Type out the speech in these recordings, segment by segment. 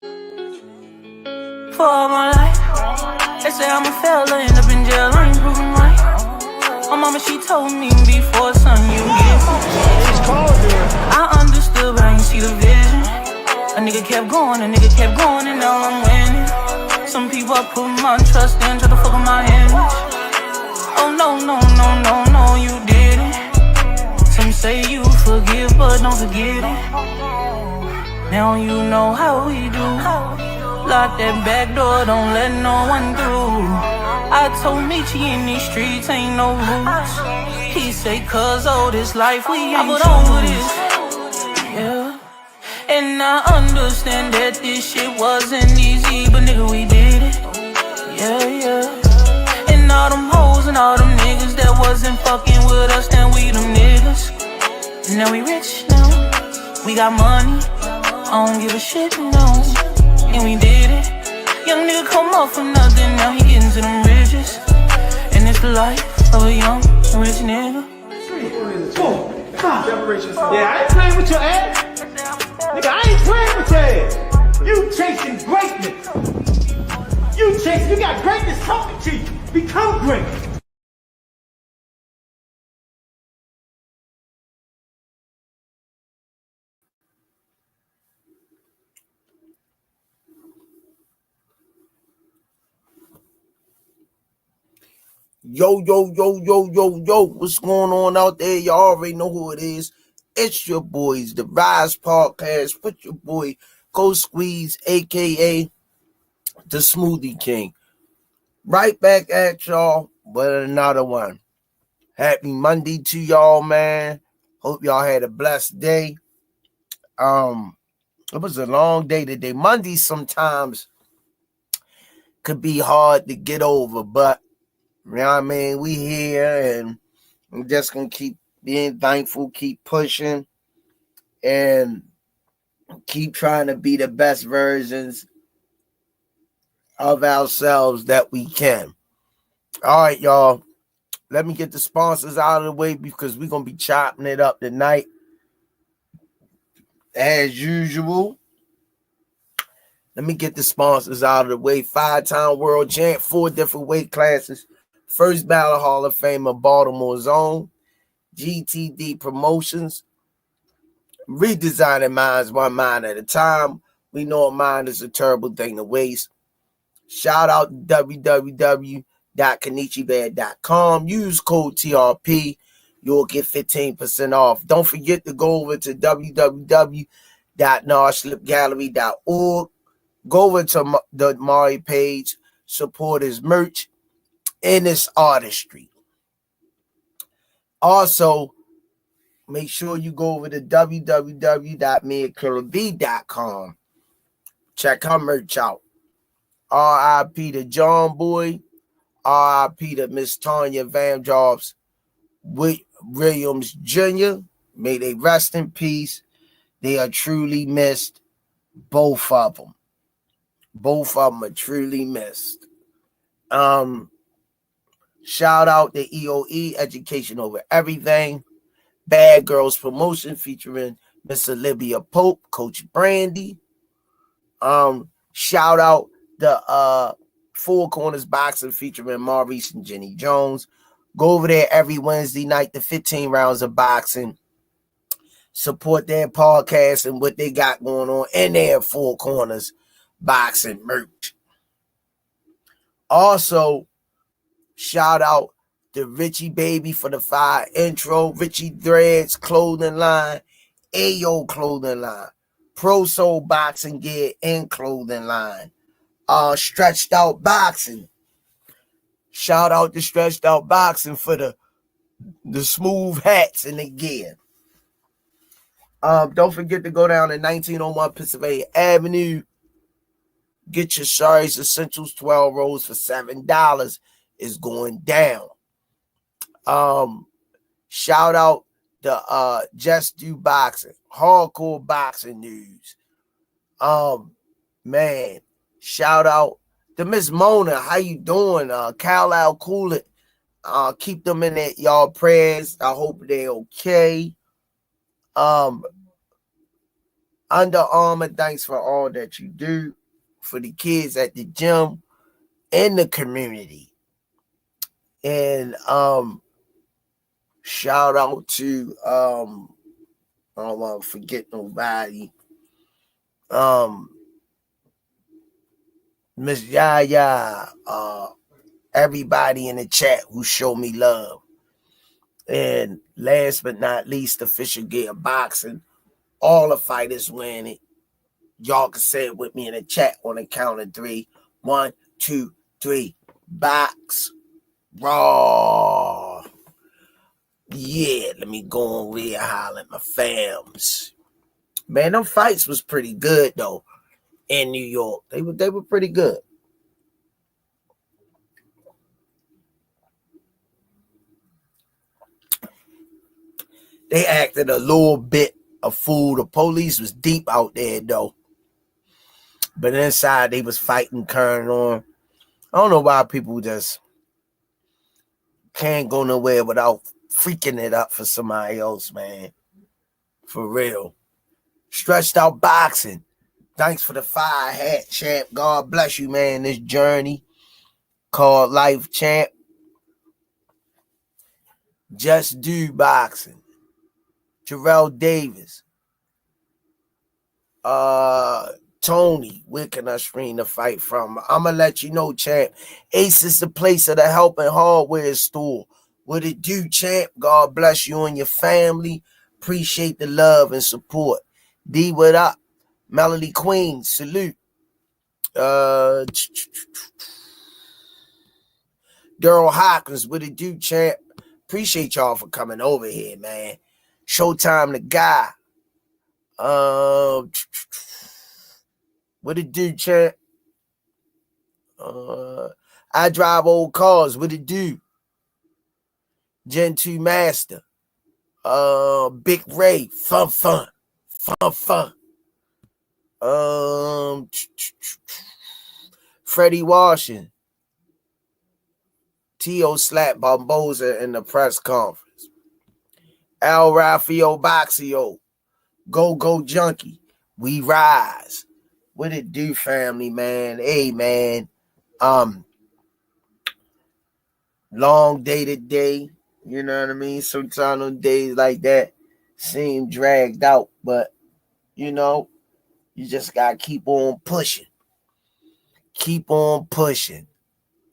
For all my life, they say I'm a failure, end up in jail, I ain't proven right. My mama, she told me before, son, you get I understood, but I ain't see the vision. A nigga kept going, and now I'm winning. Some people I put my trust in, try to fuck with my image. Oh no, you didn't. Some say you forgive, but don't forget it. Now you know how we do. Lock that back door, don't let no one through. I told Michi in these streets ain't no rules. He say, cause all this life we ain't over this. Yeah. And I understand that this shit wasn't easy, but nigga, we did it. Yeah. And all them hoes and all them niggas that wasn't fucking with us, now we them niggas. And now we rich now. We got money. I don't give a shit, no. And we did it. Young nigga come up for nothing, now he getting to them riches. And it's the life of a young rich nigga. Yeah, I ain't playing with your ass. Nigga, I ain't playing with your ass. You chasing greatness. You got greatness talking to you. Become great. Yo, what's going on out there? Y'all already know who it is. It's your boys, the Rize Podcast. Put your boy, Go Squeeze, a.k.a. the Smoothie King. Right back at y'all with another one. Happy Monday to y'all, man. Hope y'all had a blessed day. It was a long day today. Mondays sometimes could be hard to get over, but you know what I mean? We here and I'm just going to keep being thankful, keep pushing, and keep trying to be the best versions of ourselves that we can. All right, y'all. Let me get the sponsors out of the way because we're going to be chopping it up tonight. As usual. Let me get the sponsors out of the way. 5-time world champ, 4 different weight classes. First ballot Hall of Famer, Baltimore's own. GTD Promotions. Redesigning minds one mind at a time. We know a mind is a terrible thing to waste. Shout out to www.kenichibad.com. Use code TRP. You'll get 15% off. Don't forget to go over to www.narslipgallery.org. Go over to the Mari page. Support his merch and his artistry. Also, make sure you go over to www.meakillab.com. Check her merch out. R.I.P. to John Boy. R.I.P. to Miss Tanya Van Jobs Williams Jr. May they rest in peace. They are truly missed. Both of them. Both of them are truly missed. Shout out to EOE, Education Over Everything. Bad Girls Promotion featuring Miss Olivia Pope, Coach Brandy. Shout out the Four Corners Boxing featuring Maurice and Jenny Jones. Go over there every Wednesday night to 15 rounds of boxing. Support their podcast and what they got going on in their Four Corners Boxing merch. Also, shout out to Richie Baby for the fire intro. Richie Threads clothing line. Ayo clothing line. Pro Soul Boxing Gear and clothing line. Stretched Out Boxing. Shout out to Stretched Out Boxing for the smooth hats and the gear. Don't forget to go down to 1901 Pennsylvania Avenue. Get your Shari's Essentials 12 rolls for $7. It's going down. Shout out to Just Do Boxing. Hardcore boxing news. Man. Shout out to Miss Mona. How you doing? Carlisle Coolett. Keep them in y'all prayers. I hope they're okay. Under Armour, thanks for all that you do for the kids at the gym and the community. And shout out to I don't want to forget nobody. Miss Yaya, everybody in the chat who showed me love. And last but not least, Official Gear Boxing. All the fighters winning. Y'all can say it with me in the chat on the count of 3. 1, 2, 3. Box. Raw. Yeah, let me go over here and holler at my fams. Man, them fights was pretty good though in New York. They were pretty good. They acted a little bit a fool. The police was deep out there though. But inside they was fighting, carrying on. I don't know why people just can't go nowhere without freaking it up for somebody else, man. For real. Stretched Out Boxing. Thanks for the fire hat, champ. God bless you, man. This journey called life, champ. Just Do Boxing. Terrell Davis. Tony, where can I screen the fight from? I'm going to let you know, champ. Ace is the place of the help and hardware store. What it do, champ? God bless you and your family. Appreciate the love and support. D, what up? Melody Queen, salute. Daryl Hawkins, what it do, champ? Appreciate y'all for coming over here, man. Showtime the guy. What it do, champ? I drive old cars. What it do? Gen 2 Master. Big Ray. Fun. Freddie Washington. T.O. Slap Bombosa in the press conference. Al Rafael Boxio. Go Junkie. We rise. What it do, family, man? Hey, man. Long day today. You know what I mean? Sometimes on days like that seem dragged out, but you know, you just gotta keep on pushing. Keep on pushing.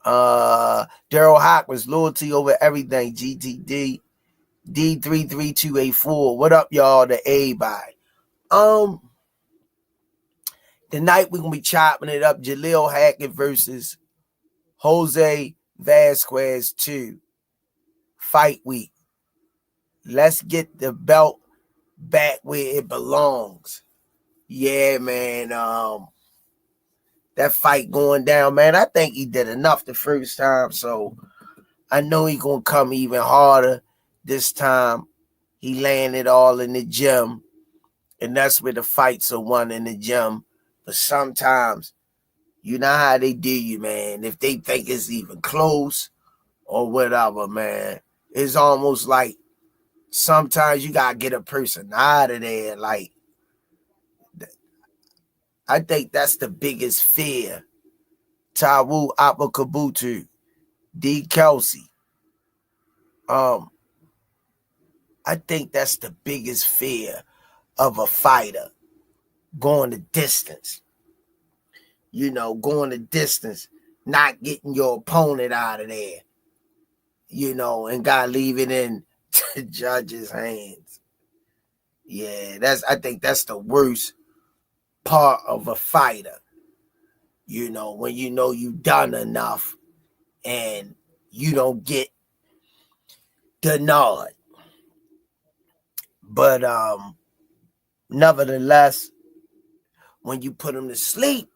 Daryl Hawkins, loyalty over everything. GTD D33284. What up, y'all? To everybody. Tonight we're gonna be chopping it up. Jalil Hackett versus Jose Vasquez 2. Fight week. Let's get the belt back where it belongs. Yeah, man. That fight going down, man. I think he did enough the first time, so I know he's gonna come even harder this time. He landed all in the gym, and that's where the fights are won, in the gym. But sometimes, you know how they do you, man. If they think it's even close or whatever, man, it's almost like sometimes you gotta get a person out of there. Like, I think that's the biggest fear. Tawu Apakabutu, D. Kelsey. I think that's the biggest fear of a fighter. Going the distance. You know, going the distance, not getting your opponent out of there. You know, and gotta leave it in the judge's hands. Yeah, I think that's the worst part of a fighter. You know, when you know you've done enough and you don't get the nod. But nevertheless, when you put them to sleep,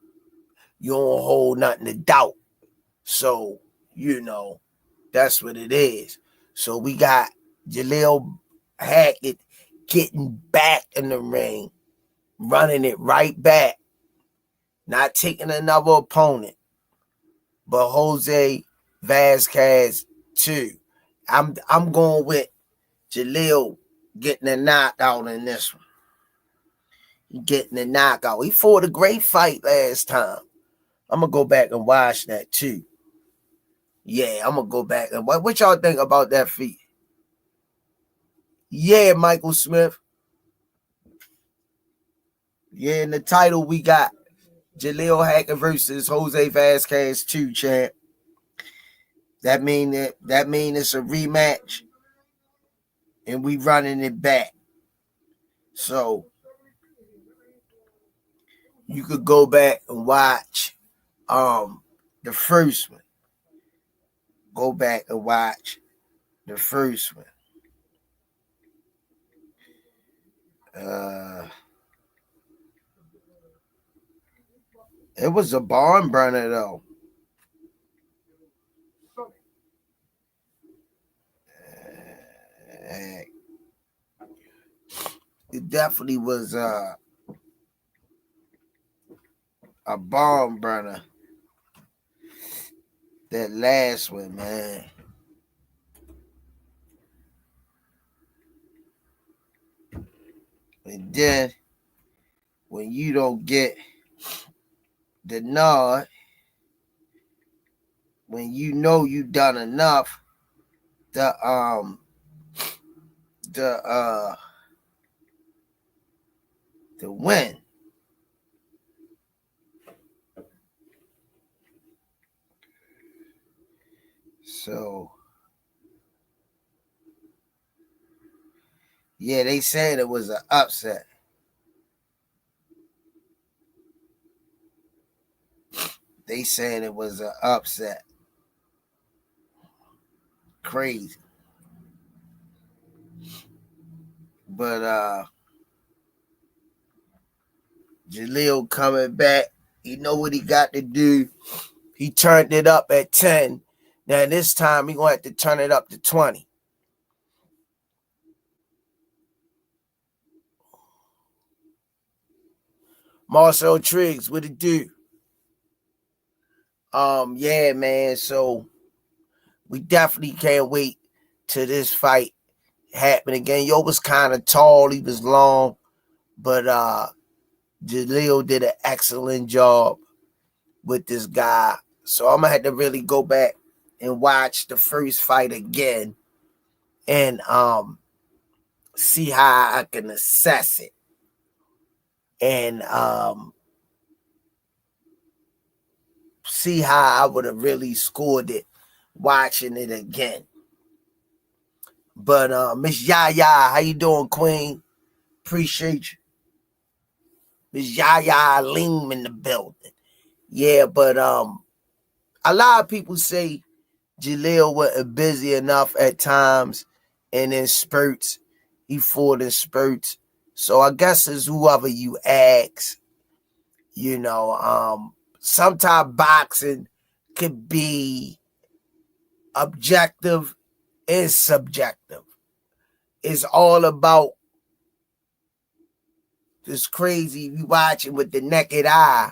you don't hold nothing to doubt. So, you know, that's what it is. So we got Jalil Hackett getting back in the ring, running it right back, not taking another opponent, but Jose Vasquez 2. I'm going with Jalil getting a knockout in this one. getting the knockout. He fought a great fight last time. I'm gonna go back and watch that too. Yeah, I'm gonna go back and what y'all think about that fight? Yeah, Michael Smith. Yeah, in the title we got Jalil Hackett versus Jose Vazquez 2, champ. That mean it's a rematch, and we running it back. So you could go back and watch the first one. Go back and watch the first one. It was a barn burner though. It definitely was a barn burner. That last one, man. And then when you don't get the nod, when you know you done enough, to win. So yeah, they said it was an upset. They said it was an upset. Crazy. But Jalil coming back. He know what he got to do. He turned it up at 10. Now this time he gonna have to turn it up to 20. Marcel Triggs, what it do? Yeah, man. So we definitely can't wait till this fight happen again. Yo was kind of tall, he was long, but Jalil did an excellent job with this guy. So I'm gonna have to really go back and watch the first fight again and see how I can assess it. And see how I would have really scored it watching it again. But Miss Yaya, how you doing, Queen? Appreciate you. Miss Yaya Lean in the building. Yeah, but a lot of people say Jalil wasn't busy enough at times and in spurts. He fought in spurts. So I guess it's whoever you ask. You know, sometimes boxing could be objective and subjective. It's all about this crazy you watching with the naked eye.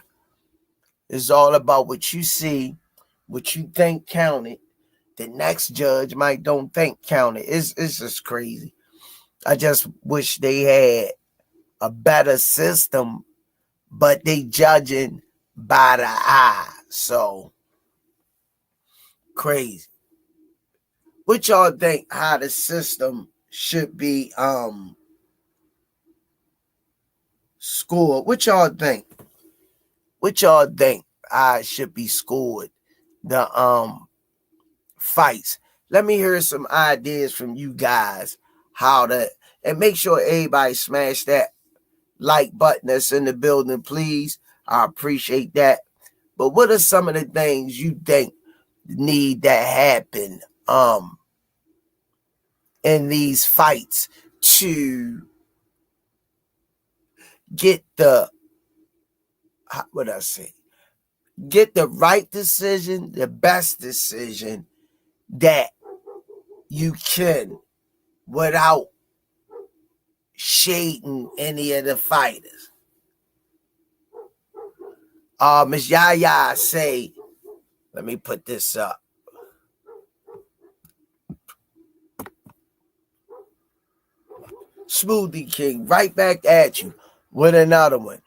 It's all about what you see, what you think counted. The next judge might don't think counted. It's just crazy. I just wish they had a better system, but they judging by the eye. So crazy. What y'all think how the system should be scored? What y'all think? What y'all think I should be scored? The fights. Let me hear some ideas from you guys. How to, and make sure everybody smash that like button that's in the building, please. I appreciate that. But what are some of the things you think need to happen in these fights to get the, what I say, get the right decision, the best decision that you can without shading any of the fighters? Miss Yaya say, let me put this up. Smoothie King, right back at you. with another one.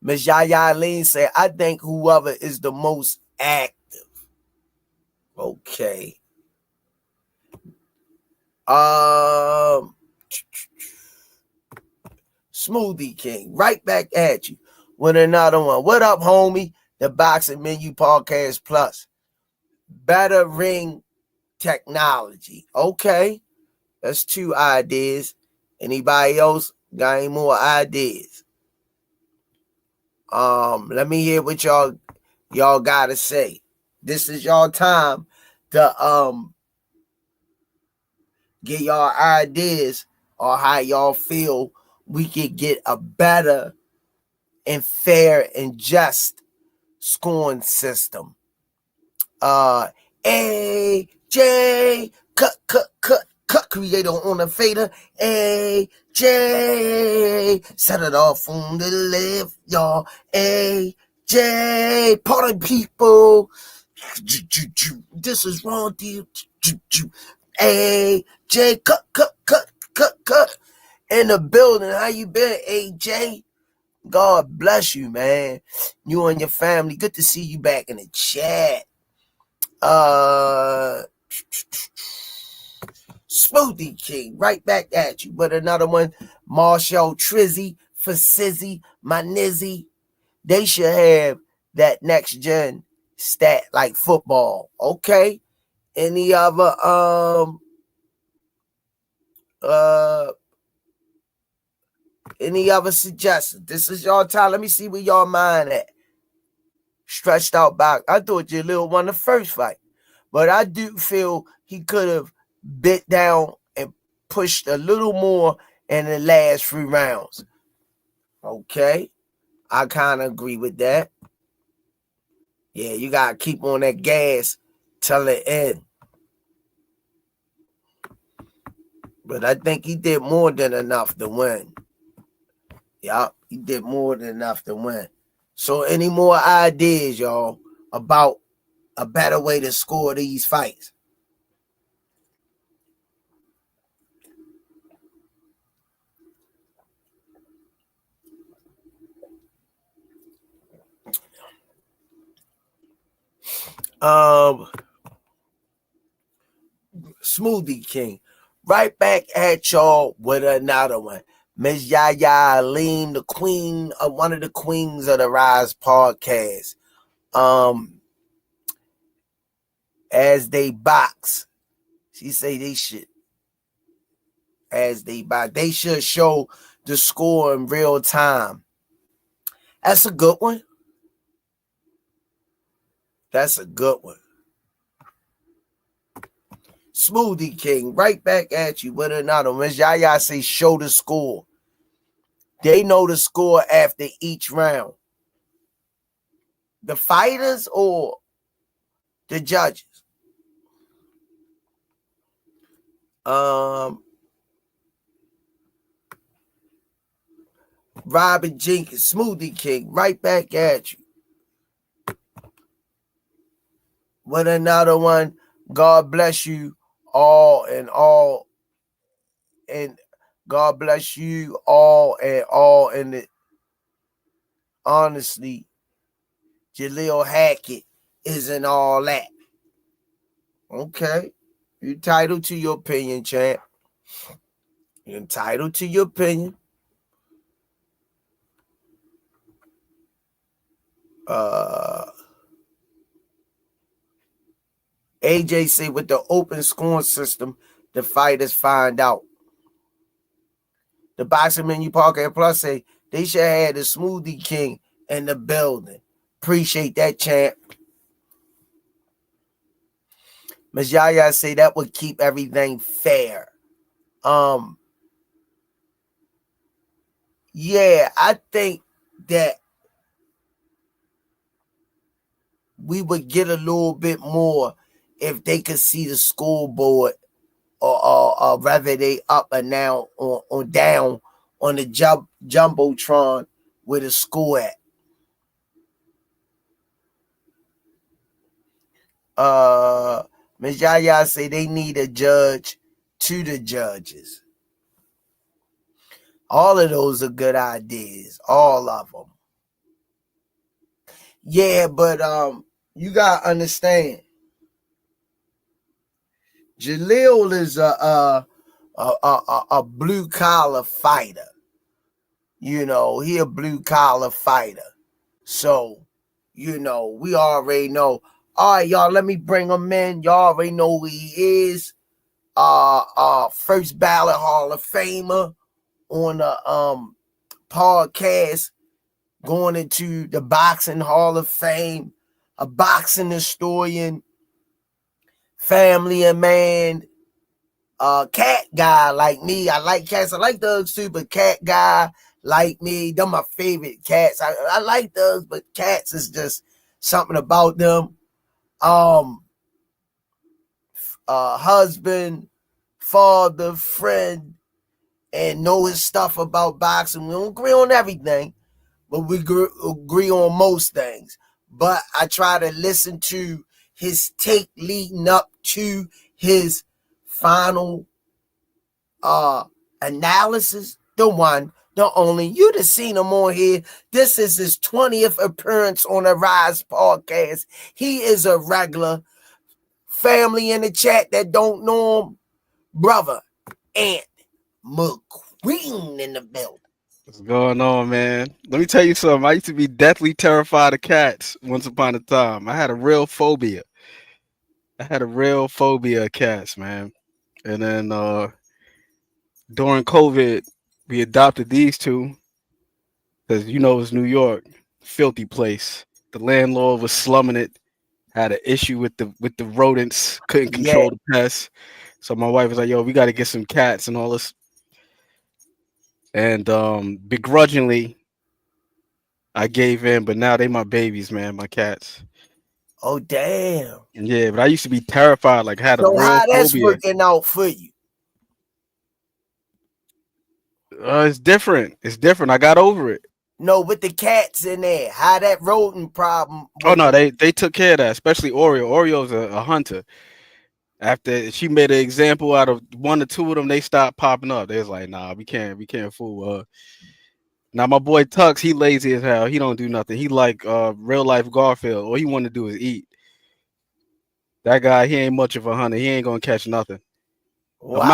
Miss Yaya Lean said, I think whoever is the most active. Okay. Smoothie King, right back at you with another one. What up, homie? The Boxing Menu Podcast Plus. Better ring technology. Okay. That's 2 ideas. Anybody else got any more ideas? Let me hear what y'all gotta say. This is y'all time to get y'all ideas on how y'all feel we could get a better and fair and just scoring system. AJ, cut, creator on the fader. AJ, set it off on the left, y'all. AJ, party people. This is wrong, dude. AJ, cut. In the building, how you been, AJ? God bless you, man. You and your family. Good to see you back in the chat. Smoothie King, right back at you. But another one, Marshall Trizzy, for Sizzy, my Nizzy. They should have that next gen stat like football. Okay. Any other suggestions? This is y'all time. Let me see where y'all mind at. Stretched out back. I thought Jalil won the first fight, but I do feel he could have bit down and pushed a little more in the last 3 rounds. Okay, I kind of agree with that. Yeah, you gotta keep on that gas till the end. But I think he did more than enough to win. Yup, he did more than enough to win. So any more ideas, y'all, about a better way to score these fights? Smoothie King, right back at y'all with another one. Miss Yaya Lean, the queen of one of the queens of the Rize podcast. As they box, she say they should. As they box, they should show the score in real time. That's a good one. That's a good one. Smoothie King, right back at you with another one. Miss Yaya say show the score. They know the score after each round. The fighters or the judges? Robin Jenkins, Smoothie King, right back at you with another one. God bless you all and God bless you all and it. Honestly, Jalil Hackett isn't all that. Okay, you're entitled to your opinion, champ. You're entitled to your opinion. AJ say with the open scoring system, the fighters find out. The Boxing Menu Podcast Plus say they should have the Smoothie King in the building. Appreciate that, champ. Ms. Yaya say that would keep everything fair. Yeah, I think that we would get a little bit more if they could see the scoreboard or whether they up or down or down on the jumbotron with a score at. Ms. Yaya say they need a judge to the judges. All of those are good ideas. All of them. Yeah, but you gotta understand, Jalil is a blue collar fighter. You know, he a blue collar fighter. So, you know, we already know. All right, y'all, let me bring him in. Y'all already know who he is. First ballot Hall of Famer on the podcast, going into the Boxing Hall of Fame, a boxing historian, family and man, cat guy like me. I like cats. I like dogs too, but cat guy like me. They're my favorite cats. I like dogs, but cats is just something about them. Husband, father, friend, and know his stuff about boxing. We don't agree on everything, but we agree on most things. But I try to listen to his take leading up to his final analysis. The one, the only. You'd have seen him on here. This is his 20th appearance on the Rize podcast. He is a regular. Family in the chat that don't know him, brother Ant McQueen in the building. What's going on, man? Let me tell you something. I used to be deathly terrified of cats once upon a time. I had a real phobia. Of cats, man. And then during COVID, we adopted these two because you know it's New York, filthy place. The landlord was slumming it, had an issue with the rodents, couldn't Yeah. control the pests. So my wife was like, "Yo, we got to get some cats and all this." And begrudgingly, I gave in, but now they my babies, man, my cats. Oh, damn. Yeah, but I used to be terrified, like had a So real how that's phobia. working out for you? It's different. It's different. I got over it. No, with the cats in there, how that rodent problem Oh no, working? they took care of that, especially Oreo. Oreo's a hunter. After she made an example out of one or two of them, they stopped popping up. They was like, nah, we can't fool. Now my boy Tux, he lazy as hell. He don't do nothing. He like real life Garfield. All he want to do is eat. That guy, he ain't much of a hunter. He ain't gonna catch nothing. Wow. A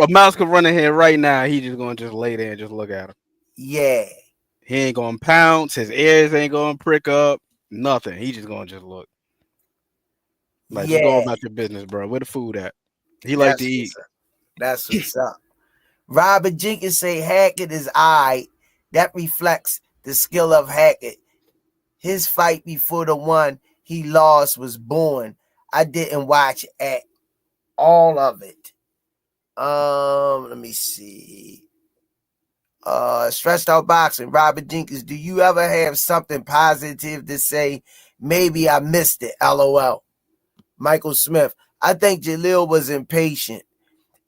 mouse could run in here right now. He just gonna just lay there and just look at him. Yeah. He ain't gonna pounce. His ears ain't gonna prick up. Nothing. He just gonna just look. Like, just go Yeah. about your business, bro. Where the food at? He like to That's eat. what's up. That's what's up. Robert Jenkins say Hackett is I. That reflects the skill of Hackett. His fight before the one he lost was born. I didn't watch at all of it. Let me see. Stressed out boxing. Robert Jenkins, do you ever have something positive to say? Maybe I missed it. LOL. Michael Smith, I think Jalil was impatient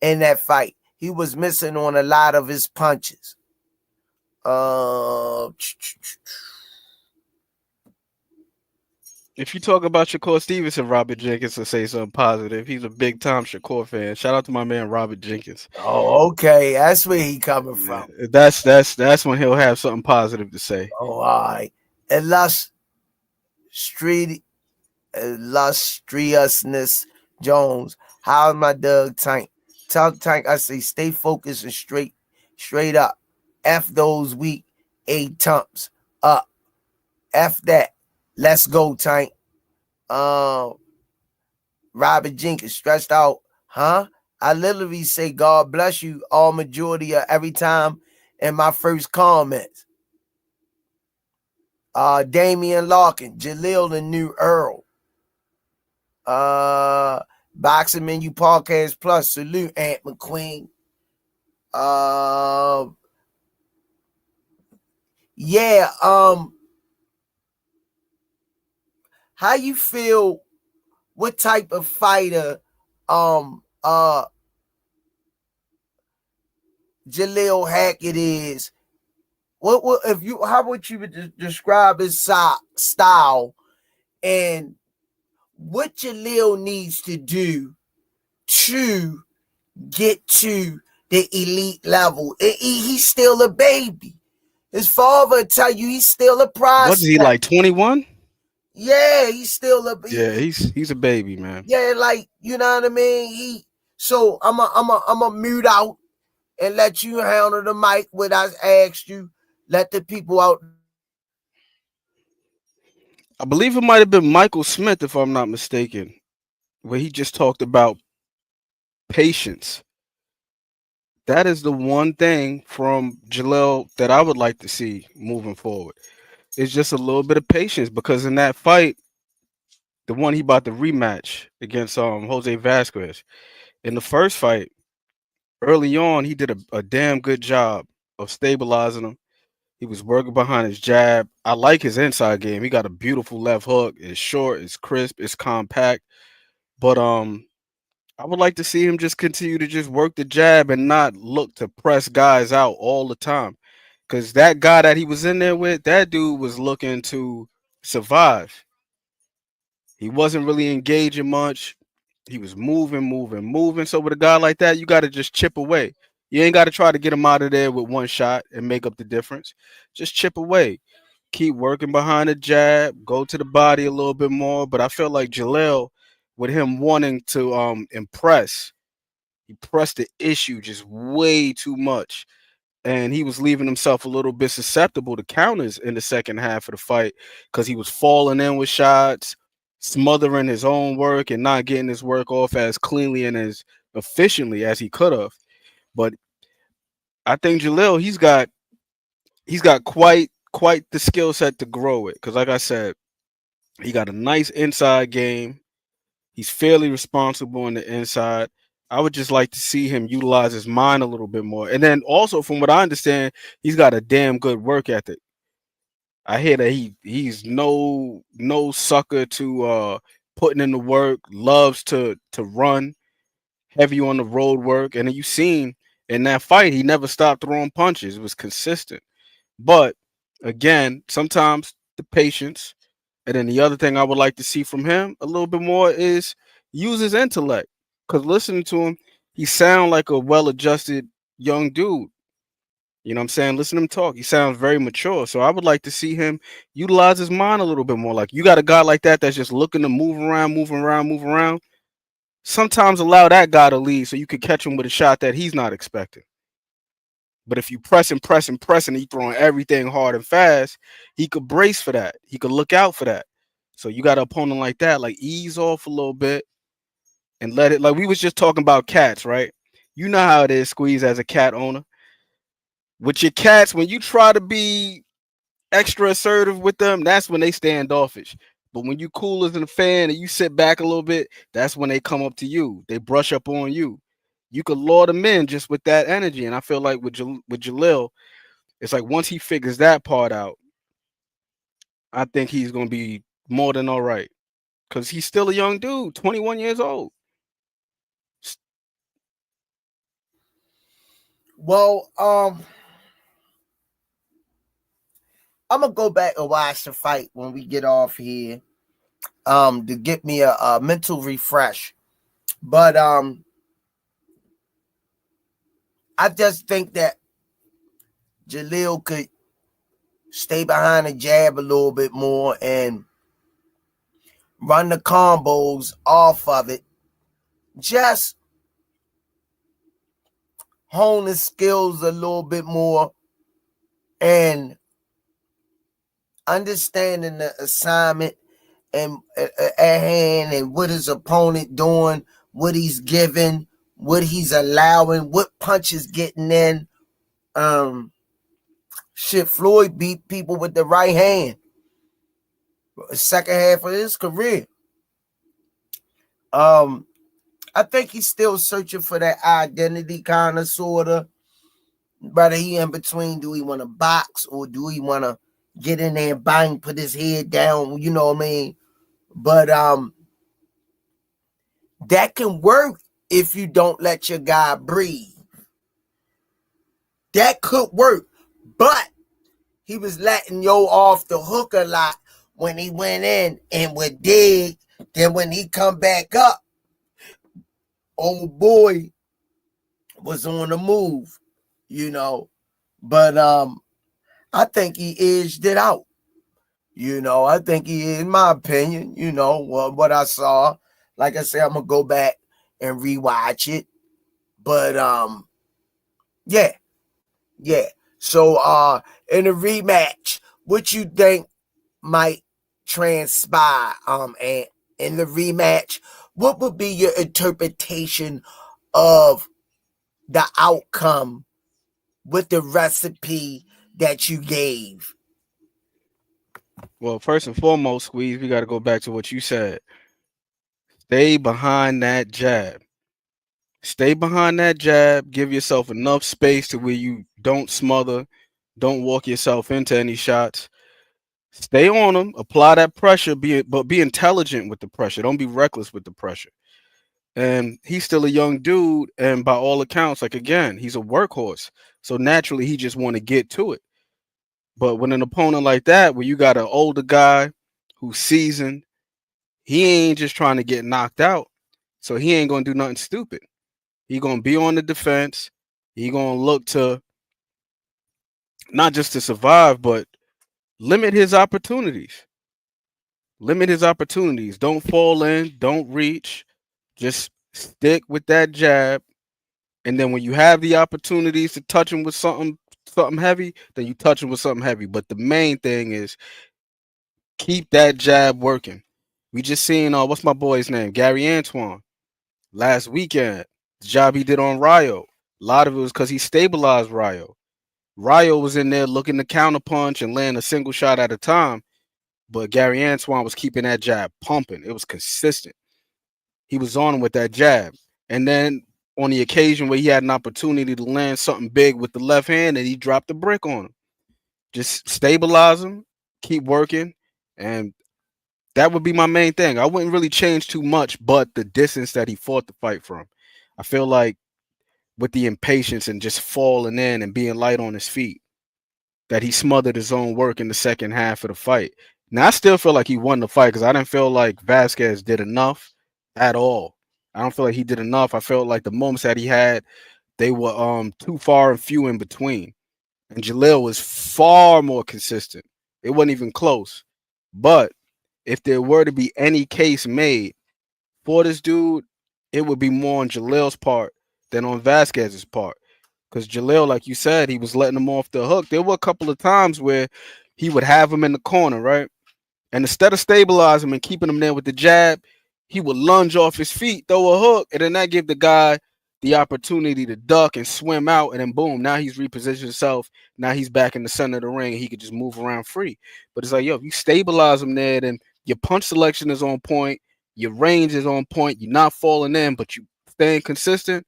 in that fight. He was missing on a lot of his punches. If you talk about Shakur Stevenson, Robert Jenkins will say something positive. He's a big time Shakur fan. Shout out to my man Robert Jenkins. Oh, okay. That's where he coming Yeah, from. that's when he'll have something positive to say. Oh, all right. Illustriousness Jones. How's my Doug Tank? Tell Tank I say stay focused and straight up. F those weak A tumps up. F that. Let's go, Tank. Robert Jenkins stressed out, huh? I literally say God bless you all majority of every time in my first comments. Damian Larkin, Jalil the new Earl. Boxing Menu Podcast Plus. Salute Ant McQueen. Yeah, how you feel? What type of fighter Jalil Hackett is? What if you? How would you describe his style, and what Jalil needs to do to get to the elite level. He's still a baby. His father tell you he's still a What is he, prospect. like 21? Yeah, he's still a Yeah, he's a baby, man. yeah, like, you know what I mean? So I'm a mute out and let you handle the mic what I asked you. Let the people out. I believe it might have been Michael Smith, if I'm not mistaken, where he just talked about patience. That is the one thing from Jalil that I would like to see moving forward. It's just a little bit of patience, because in that fight, the one he about to rematch against Jose Vasquez, in the first fight, early on, he did a damn good job of stabilizing him. He was working behind his jab. I like his inside game. He got a beautiful left hook. It's short, it's crisp, it's compact. But I would like to see him just continue to just work the jab and not look to press guys out all the time. Cause that guy that he was in there with, that dude was looking to survive. He wasn't really engaging much. He was moving. So with a guy like that, you got to just chip away. You ain't got to try to get him out of there with one shot and make up the difference. Just chip away. Keep working behind the jab. Go to the body a little bit more. But I feel like Jalil, with him wanting to impress, he pressed the issue just way too much. And he was leaving himself a little bit susceptible to counters in the second half of the fight, because he was falling in with shots, smothering his own work, and not getting his work off as cleanly and as efficiently as he could have. But I think Jalil, he's got quite the skill set to grow it. Because like I said, he got a nice inside game. He's fairly responsible on the inside. I would just like to see him utilize his mind a little bit more. And then also, from what I understand, he's got a damn good work ethic. I hear that he's no sucker to putting in the work, loves to run heavy on the road work. And then you seen in that fight, he never stopped throwing punches. It was consistent. But again, sometimes the patience. And then the other thing I would like to see from him a little bit more is use his intellect. Because listening to him, he sound like a well-adjusted young dude. You know what I'm saying? Listen to him talk. He sounds very mature. So I would like to see him utilize his mind a little bit more. Like, you got a guy like that that's just looking to move around. Sometimes allow that guy to lead so you could catch him with a shot that he's not expecting. But if you press and he throwing everything hard and fast, he could brace for that. He could look out for that. So you got an opponent like that, like, ease off a little bit and let it, like we was just talking about cats, right? You know how it is, Squeeze, as a cat owner. With your cats, when you try to be extra assertive with them, that's when they standoffish. But when you cool as a fan and you sit back a little bit, that's when they come up to you. They brush up on you. You could lure them in just with that energy. And I feel like with Jalil, it's like once he figures that part out, I think he's going to be more than all right. Because he's still a young dude, 21 years old. Well, I'm gonna go back and watch the fight when we get off here, to get me a mental refresh. But I just think that Jalil could stay behind the jab a little bit more and run the combos off of it. Just hone his skills a little bit more and understanding the assignment and at hand and what his opponent doing, what he's giving, what he's allowing, what punches getting in. Floyd beat people with the right hand. Second half of his career. I think he's still searching for that identity, kind of, sort of. Whether he in between, do he want to box or do he want to get in there and bang, put his head down? You know what I mean? But that can work if you don't let your guy breathe. That could work, but he was letting yo off the hook a lot when he went in and would dig. Then when he come back up, old boy was on the move, you know. But I think he edged it out. You know, I think he, in my opinion, you know, what I saw. Like I said, I'm gonna go back and rewatch it. But yeah, yeah. So in the rematch, what you think might transpire and in the rematch, what would be your interpretation of the outcome with the recipe that you gave? Well, first and foremost, Squeeze, we got to go back to what you said. Stay behind that jab. Stay behind that jab. Give yourself enough space to where you don't smother, don't walk yourself into any shots. Stay on them. Apply that pressure, but be intelligent with the pressure. Don't be reckless with the pressure. And he's still a young dude, and by all accounts, like again, he's a workhorse. So naturally, he just want to get to it. But when an opponent like that, where you got an older guy who's seasoned, he ain't just trying to get knocked out. So he ain't gonna do nothing stupid. He gonna be on the defense. He gonna look to not just to survive, but limit his opportunities. Limit his opportunities. Don't fall in. Don't reach. Just stick with that jab. And then when you have the opportunities to touch him with something heavy, then you touch him with something heavy. But the main thing is keep that jab working. We just seen what's my boy's name? Gary Antoine last weekend. The job he did on Ryo. A lot of it was because he stabilized Ryo. Ryo was in there looking to counterpunch and land a single shot at a time, but Gary Antoine was keeping that jab pumping. It was consistent. He was on him with that jab. And then on the occasion where he had an opportunity to land something big with the left hand, and he dropped the brick on him. Just stabilize him, keep working, and that would be my main thing. I wouldn't really change too much, but the distance that he fought the fight from. I feel like with the impatience and just falling in and being light on his feet, that he smothered his own work in the second half of the fight. Now, I still feel like he won the fight because I didn't feel like Vasquez did enough at all. I don't feel like he did enough. I felt like the moments that he had, they were too far and few in between. And Jalil was far more consistent. It wasn't even close. But if there were to be any case made for this dude, it would be more on Jalil's part than on Vasquez's part. Because Jalil, like you said, he was letting him off the hook. There were a couple of times where he would have him in the corner, right? And instead of stabilizing him and keeping him there with the jab, he would lunge off his feet, throw a hook, and then that give the guy the opportunity to duck and swim out, and then boom, now he's repositioned himself. Now he's back in the center of the ring, and he could just move around free. But it's like, yo, if you stabilize him there, then your punch selection is on point, your range is on point, you're not falling in, but you staying consistent,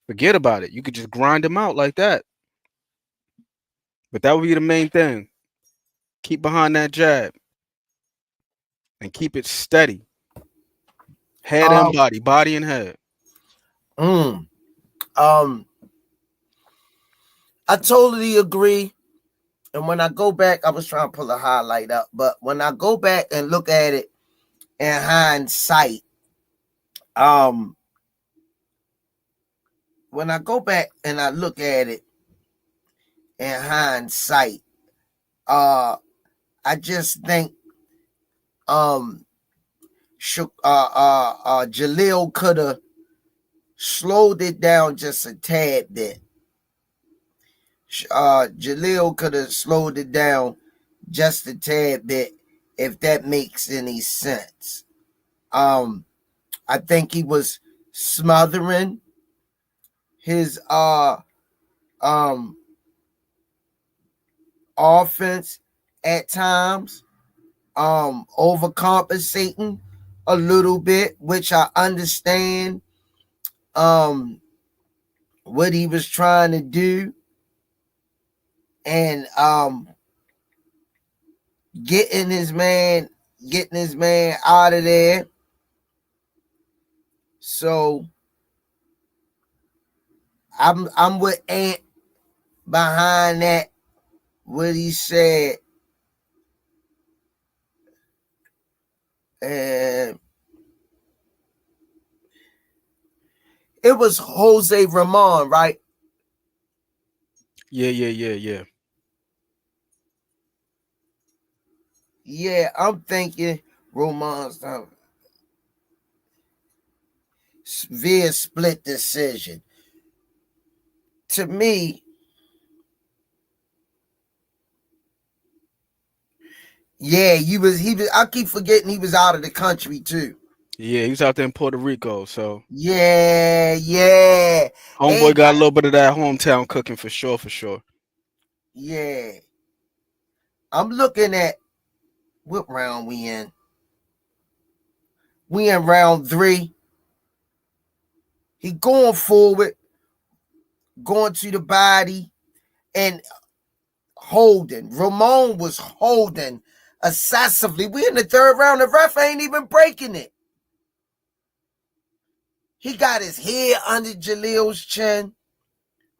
forget about it. You could just grind him out like that. But that would be the main thing. Keep behind that jab and keep it steady. Head and Um, body, body and head. mm, um, I totally agree. And when I go back, I was trying to pull a highlight up, but when I go back and look at it in hindsight, um, when I go back and I look at it in hindsight, I just think um Jalil could have slowed it down just a tad bit. Jalil could have slowed it down just a tad bit, if that makes any sense. I think he was smothering his offense at times, overcompensating a little bit, which I understand what he was trying to do, and getting his man out of there. So I'm with Ant behind that, what he said. And it was Jose Ramon, right? Yeah. Yeah, I'm thinking Ramon's via split decision. To me, yeah, he was. I keep forgetting he was out of the country too. Yeah, he was out there in Puerto Rico, so Yeah. homeboy And got a little bit of that hometown cooking for sure, for sure. yeah, I'm looking at what round we in. We in round 3. He going forward, going to the body, and holding. Ramon was holding excessively. We in the 3rd round. The ref ain't even breaking it. He got his head under Jalil's chin.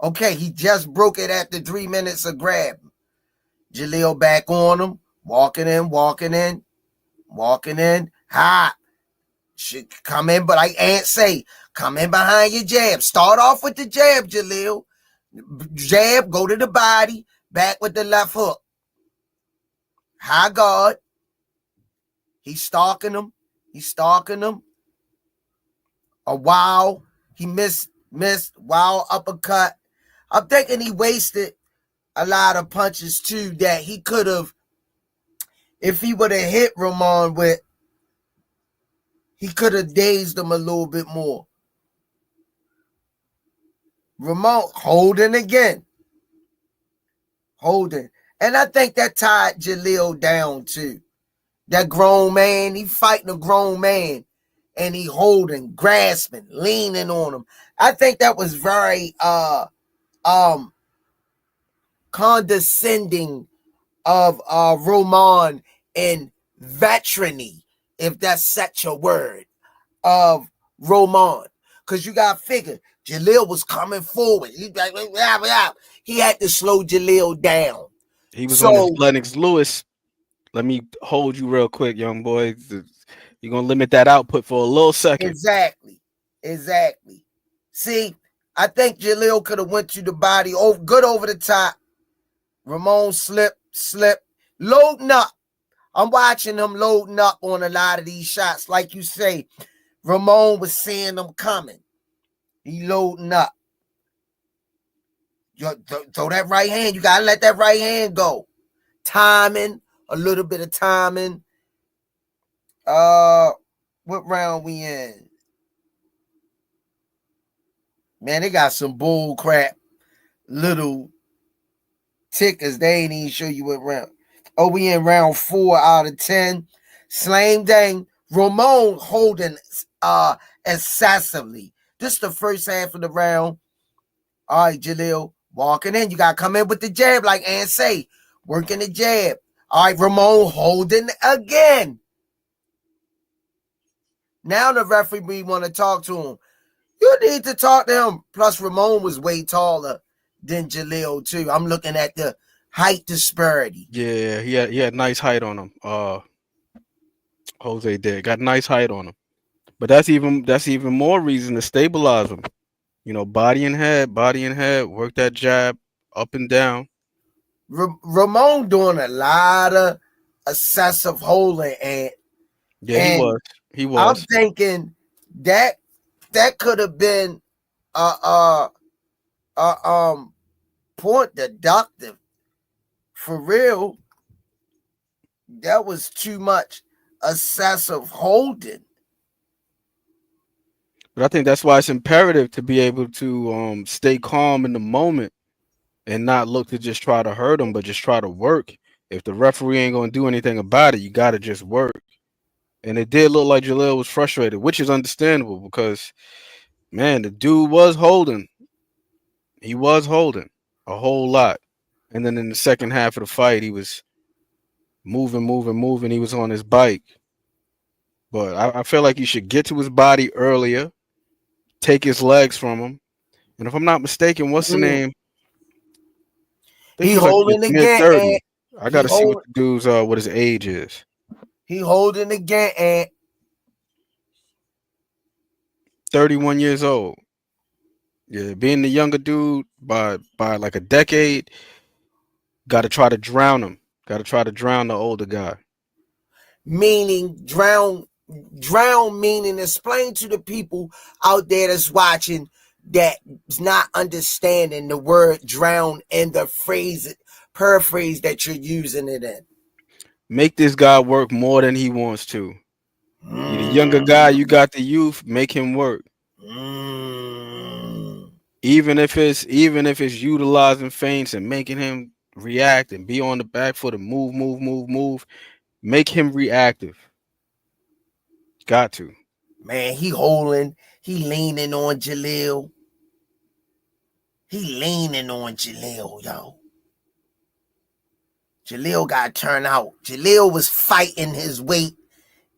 Okay, he just broke it after 3 minutes of grab. Jalil back on him, walking in. Hot. Should come in, but like Ant say, come in behind your jab. Start off with the jab, Jalil. Jab, go to the body, back with the left hook. High guard. He's stalking him. A wow. He missed. Wow uppercut. I'm thinking he wasted a lot of punches too that he could have, if he would have hit Ramon with, he could have dazed him a little bit more. Ramon holding again. And I think that tied Jalil down too. That grown man, he fighting a grown man. And he holding, grasping, leaning on him. I think that was very condescending of Roman and veterany, if that's such a word, of Roman. Because you got to figure, Jalil was coming forward. He had to slow Jalil down. He was on his Lennox Lewis. Let me hold you real quick, young boy. You're going to limit that output for a little second. Exactly. See, I think Jalil could have went to the body good over the top. Ramon slip, loading up. I'm watching him loading up on a lot of these shots. Like you say, Ramon was seeing them coming. He loading up. Throw that right hand. You got to let that right hand go. Timing, a little bit of timing. What round we in? Man, they got some bull crap little tickers. They ain't even show you what round. Oh, we in round 4 out of 10. Slam dang. Ramon holding excessively. This is the first half of the round. All right, Jalil, walking in. You got to come in with the jab, like Ann say. Working the jab. All right, Ramon holding again. Now the referee want to talk to him. You need to talk to him. Plus, Ramon was way taller than Jalil, too. I'm looking at the height disparity. Yeah, he had nice height on him. Jose did. Got nice height on him. But that's even more reason to stabilize him. You know, body and head, work that jab up and down. Ramon doing a lot of excessive holding, and yeah, he was. I'm thinking that could have been point deductive. For real, that was too much excessive holding. But I think that's why it's imperative to be able to stay calm in the moment and not look to just try to hurt him, but just try to work. If the referee ain't gonna do anything about it, you gotta just work. And it did look like Jalil was frustrated, which is understandable because, man, the dude was holding. He was holding a whole lot. And then in the second half of the fight, he was moving. He was on his bike. But I feel like you should get to his body earlier, take his legs from him. And if I'm not mistaken, what's the name? He holding like again. I got to see what the dude's what his age is. He holding again, and 31 years old. Yeah, being the younger dude by like a decade, got to try to drown him. Got to try to drown the older guy. Meaning drown meaning explain to the people out there that's watching that's not understanding the word drown and the phrase paraphrase that you're using it in. Make this guy work more than he wants to. You the younger guy, you Mm, got the youth, make him work. mm. Even if it's utilizing feints and making him react and be on the back foot and move, make him reactive. Got to. Man, he leaning on Jalil. He leaning on Jalil, yo. Jalil got turned out. Jalil was fighting his weight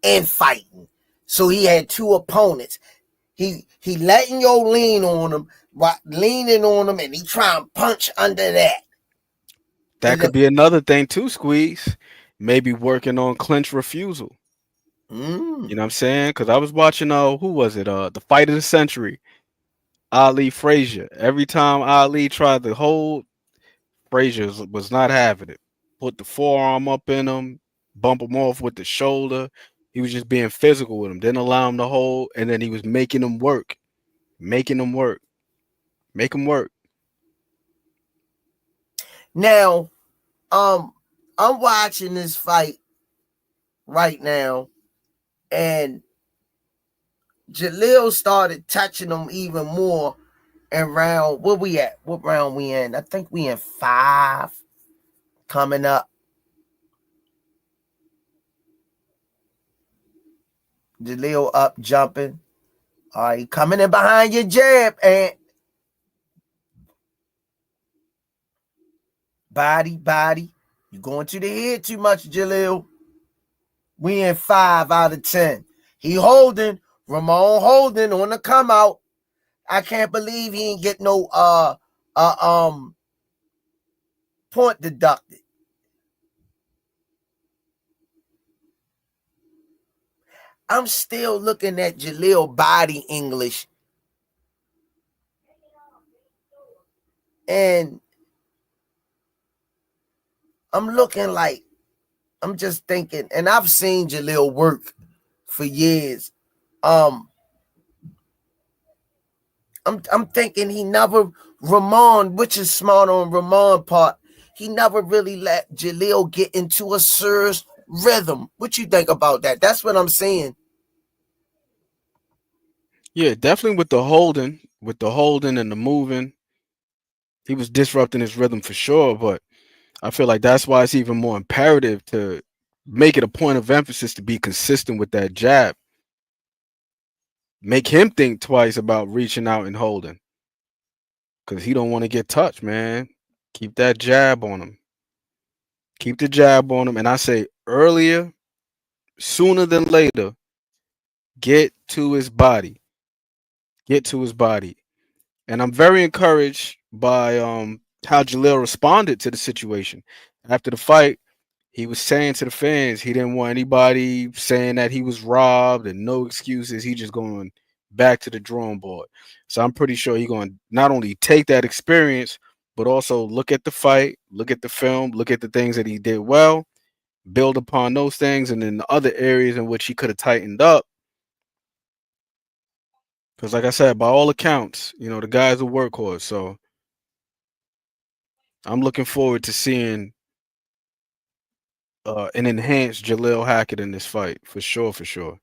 and fighting. So he had two opponents. He letting yo lean on him, leaning on him, and he trying to punch under that. That And could be another thing too, Squeeze. Maybe working on clinch refusal. You know what I'm saying? Because I was watching who was it? The fight of the century, Ali Frazier. Every time Ali tried to hold, Frazier was not having it. Put the forearm up in him, bump him off with the shoulder. He was just being physical with him. Didn't allow him to hold, and then he was making him work, making him work, make him work. now, I'm watching this fight right now, and Jalil started touching him even more in round. Where we at? What round we in? I think we in 5 coming up. Jalil up jumping. All right, coming in behind your jab and body. You going to the head too much, Jalil. We in 5 out of 10. He holding. Ramon holding on the come out. I can't believe he ain't get no uh um point deducted. I'm still looking at Jalil body English, and I'm looking like I'm just thinking, and I've seen Jalil work for years. Um, I'm thinking he never Ramon, which is smart on Ramon part. He never really let Jalil get into a serious rhythm. What you think about that? That's what I'm saying. Yeah, definitely with the holding and the moving, he was disrupting his rhythm for sure. But I feel like that's why it's even more imperative to make it a point of emphasis to be consistent with that jab. Make him think twice about reaching out and holding because he don't want to get touched, man. Keep that jab on him. Keep the jab on him. And I say earlier, sooner than later, get to his body. Get to his body. And I'm very encouraged by how Jalil responded to the situation. After the fight, he was saying to the fans he didn't want anybody saying that he was robbed and no excuses. He just going back to the drawing board. So I'm pretty sure he's going to not only take that experience, but also look at the fight, look at the film, look at the things that he did well, build upon those things, and then the other areas in which he could have tightened up. Because, like I said, by all accounts, the guy's a workhorse. So I'm looking forward to seeing an enhanced Jalil Hackett in this fight for sure, for sure.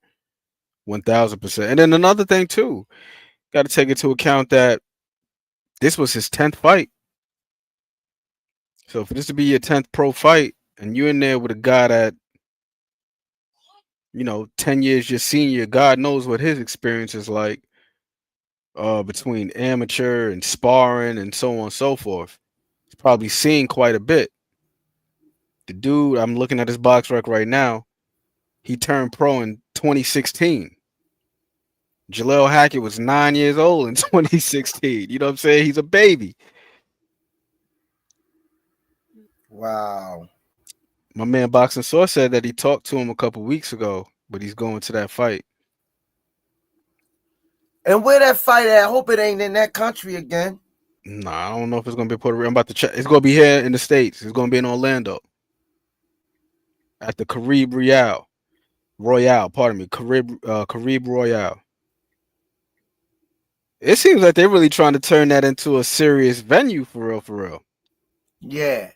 1000%. And then another thing too, got to take into account that this was his 10th fight. So for this to be your 10th pro fight, and you're in there with a guy that 10 years your senior, God knows what his experience is like between amateur and sparring and so on and so forth. He's probably seen quite a bit. The dude, I'm looking at his box rec right now. He turned pro in 2016. Jalil Hackett was 9 years old in 2016. You know what I'm saying? He's a baby. Wow. My man Boxing Source said that he talked to him a couple weeks ago, but he's going to that fight. And where that fight at? I hope it ain't in that country again. Nah, I don't know if it's gonna be Puerto Rico. I'm about to check. It's gonna be here in the States. It's gonna be in Orlando at the Caribe Royale. Pardon me, Caribe Royale. It seems like they're really trying to turn that into a serious venue for real, for real. Yeah.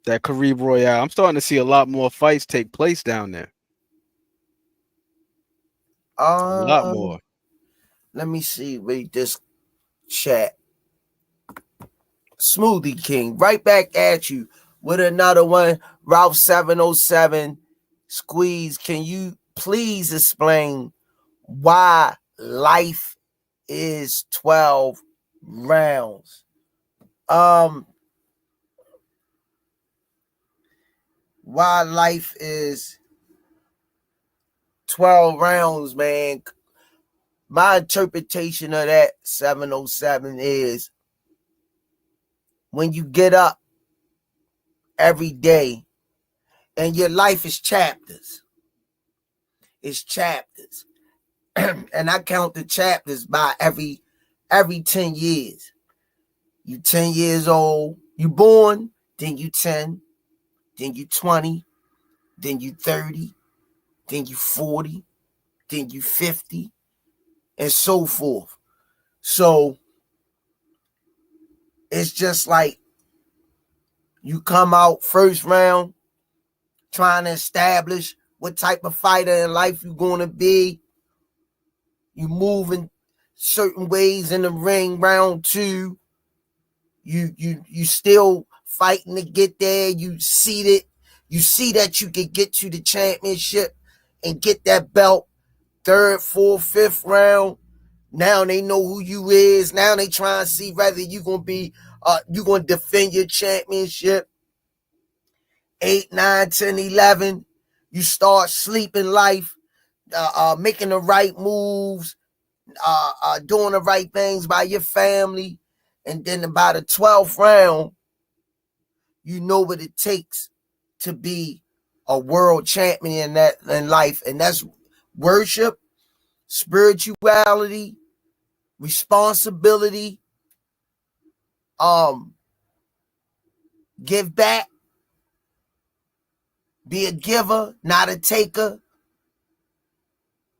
That Caribe Royale. I'm starting to see a lot more fights take place down there. A lot more. Let me see. Read this chat. Smoothie King, right back at you with another one. Ralph 707 Squeeze. Can you please explain why life is 12 rounds? Why life is 12 rounds, man. My interpretation of that 707 is when you get up every day and your life is chapters. It's chapters. And I count the chapters by every 10 years. You 10 years old, you born, then you 10, then you 20, then you 30, then you 40, then you 50, and so forth. So it's just like you come out first round trying to establish what type of fighter in life you're going to be. You move in certain ways in the ring. Round two, you still fighting to get there. You see that you can get to the championship and get that belt. Third, fourth, fifth round, now they know who you is. Now they trying to see whether you gonna defend your championship. 8, 9, 10, 11, you start sleeping life, making the right moves, doing the right things by your family. And then by the 12th round, you know what it takes to be a world champion in life. And that's worship, spirituality, responsibility, give back, be a giver, not a taker,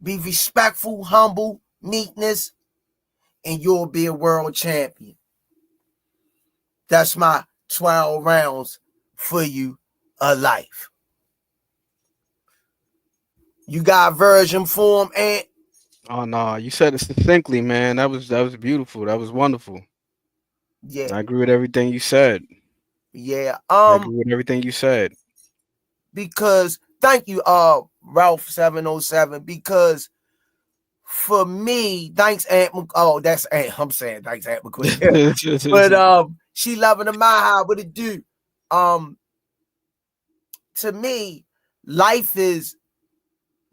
be respectful, humble, meekness, and you'll be a world champion. That's my 12 rounds for you of life. You got version form, Ant? Oh no, you said it succinctly, man. That was beautiful. That was wonderful. Yeah. I agree with everything you said. Yeah. I agree with everything you said. Because thank you, Ralph 707, because for me, thanks, Aunt. Oh, that's Aunt. I'm saying thanks, Aunt McQueen. But she loving the Maha. What it do? To me, life is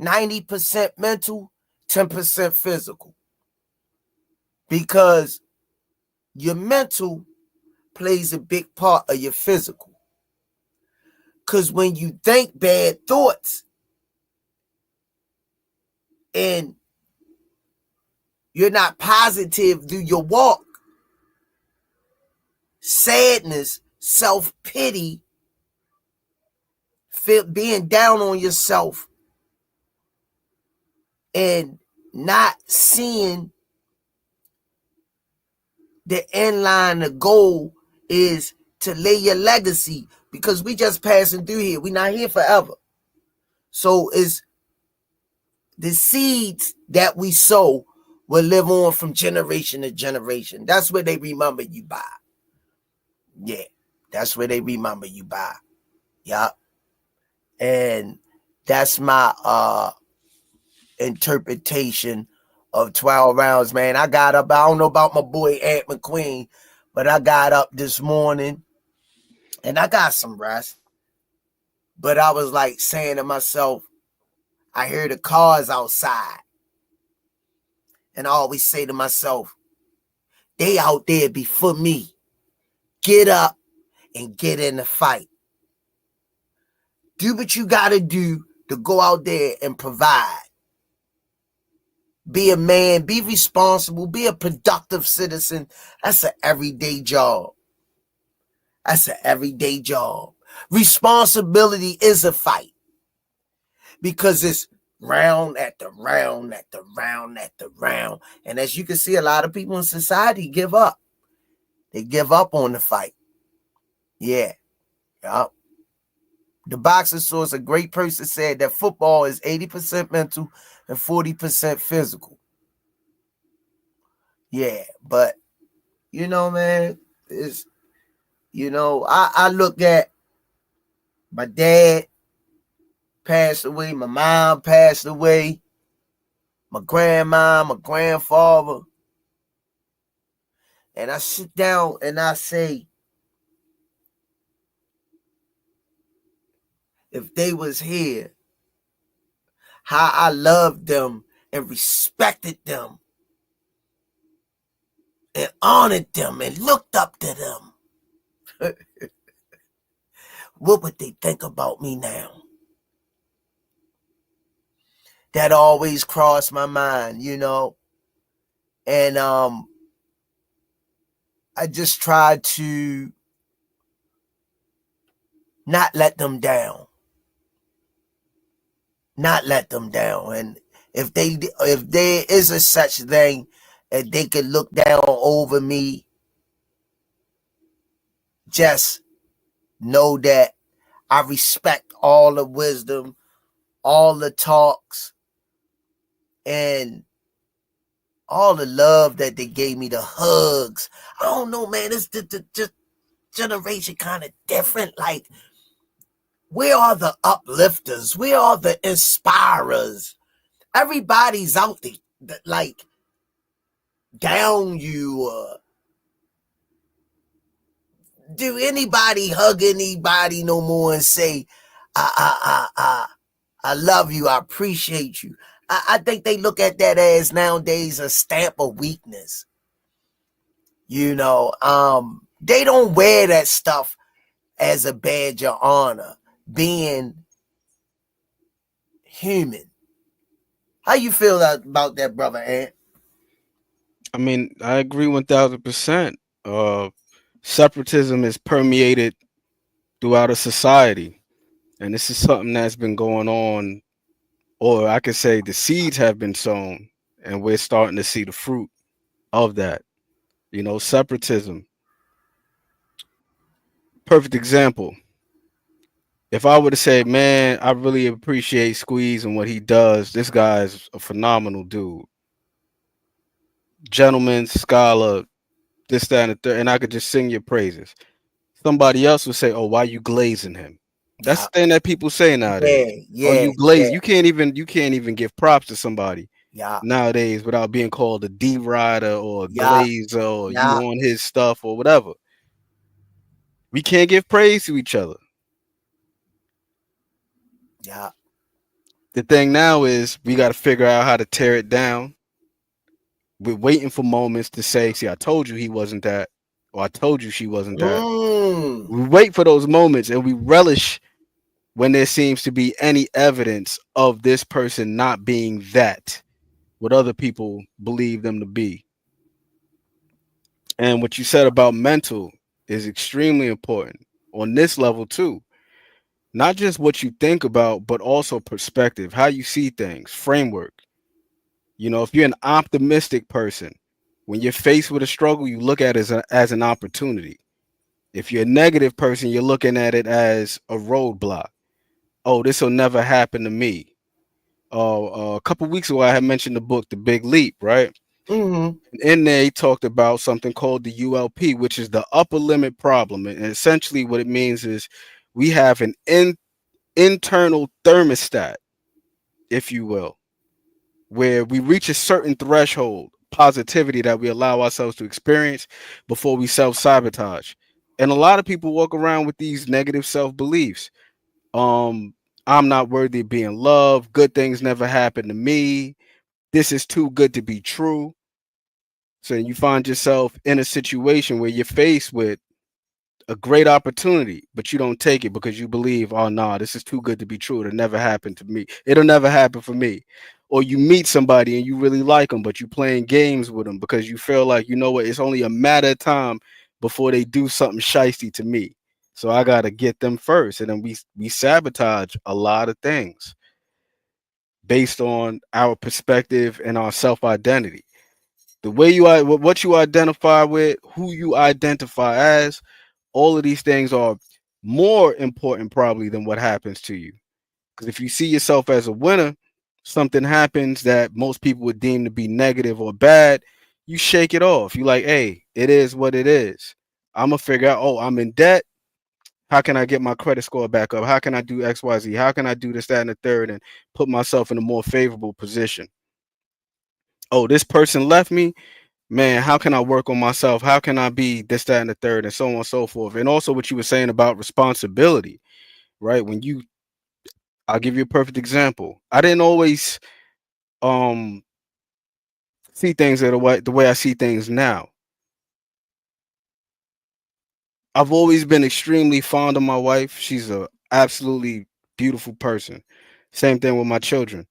90% mental, 10% physical. Because your mental plays a big part of your physical. Because when you think bad thoughts and you're not positive through your walk, sadness, self-pity, being down on yourself, and not seeing the end line, the goal is to lay your legacy, because we just passing through here. We're not here forever. So it's the seeds that we sow will live on from generation to generation. That's what they remember you by. Yeah, that's where they remember you by. Yup. And that's my interpretation of 12 rounds, man. I got up. I don't know about my boy Aunt McQueen, but I got up this morning and I got some rest. But I was like saying to myself, I hear the cars outside. And I always say to myself, they out there before me. Get up and get in the fight. Do what you got to do to go out there and provide. Be a man, be responsible, be a productive citizen. That's an everyday job. That's an everyday job. Responsibility is a fight because it's round after round after round after round. And as you can see, a lot of people in society give up. They give up on the fight. Yeah. Yeah. The boxing source, a great person, said that football is 80% mental and 40% physical. Yeah, but you know, man, it's I look at my dad passed away, my mom passed away, my grandma, my grandfather, and I sit down and I say, if they was here, how I loved them and respected them and honored them and looked up to them. What would they think about me now? That always crossed my mind, and I just tried to not let them down. Not let them down. And if there is a such thing and they could look down over me, just know that I respect all the wisdom, all the talks, and all the love that they gave me, the hugs. I don't know, man. It's the generation kind of different. Like, where are the uplifters? Where are the inspirers? Everybody's out there, like, down you. Do anybody hug anybody no more and say, I love you, I appreciate you? I think they look at that as nowadays a stamp of weakness. They don't wear that stuff as a badge of honor, being human. How you feel about that, brother Ant? I mean, I agree 1000%. Separatism is permeated throughout a society, and this is something that's been going on, or I could say the seeds have been sown, and we're starting to see the fruit of that. Separatism. Perfect example. If I were to say, man, I really appreciate Squeeze and what he does. This guy's a phenomenal dude, gentleman, scholar, this, that, and the third, and I could just sing your praises. Somebody else would say, "Oh, why you glazing him?" That's Yeah, the thing that people say nowadays. Oh, yeah, you glaze. yeah, You can't even give props to somebody yeah, nowadays without being called a D rider or a yeah, glazer or you yeah, on his stuff or whatever. We can't give praise to each other. yeah. The thing now is we got to figure out how to tear it down. We're waiting for moments to say, "See, I told you he wasn't that," or "I told you she wasn't that." Mm. We wait for those moments and we relish when there seems to be any evidence of this person not being that what other people believe them to be. And what you said about mental is extremely important on this level too. Not just what you think about, but also perspective, how you see things, framework. If you're an optimistic person, when you're faced with a struggle, you look at it as an opportunity. If you're a negative person, you're looking at it as a roadblock. Oh, this will never happen to me. A couple weeks ago, I had mentioned the book, The Big Leap, right? Mm-hmm. In there, he talked about something called the ULP, which is the upper limit problem. And essentially, what it means is we have an internal thermostat, if you will, where we reach a certain threshold positivity that we allow ourselves to experience before we self-sabotage. And a lot of people walk around with these negative self-beliefs. um I'm not worthy of being loved, good things never happen to me, this is too good to be true. So you find yourself in a situation where you're faced with a great opportunity, but you don't take it because you believe, oh no, this is too good to be true, it'll never happen to me, it'll never happen for me. or you meet somebody and you really like them, but you playing games with them because you feel like, you know what, it's only a matter of time before they do something shisty to me. So I gotta get them first, and then we sabotage a lot of things based on our perspective and our self identity. The way you are, what you identify with, who you identify as, all of these things are more important probably than what happens to you. Because if you see yourself as a winner, something happens that most people would deem to be negative or bad, you shake it off. You like, hey, it is what it is. I'm gonna figure out, oh, I'm in debt. How can I get my credit score back up? How can I do XYZ? How can I do this, that, and the third and put myself in a more favorable position? Oh, this person left me. Man, how can I work on myself? How can I be this, that, and the third, and so on and so forth? And also what you were saying about responsibility, right? I'll give you a perfect example. I didn't always um see things the way I see things now. I've always been extremely fond of my wife. She's a absolutely beautiful person. Same thing with my children.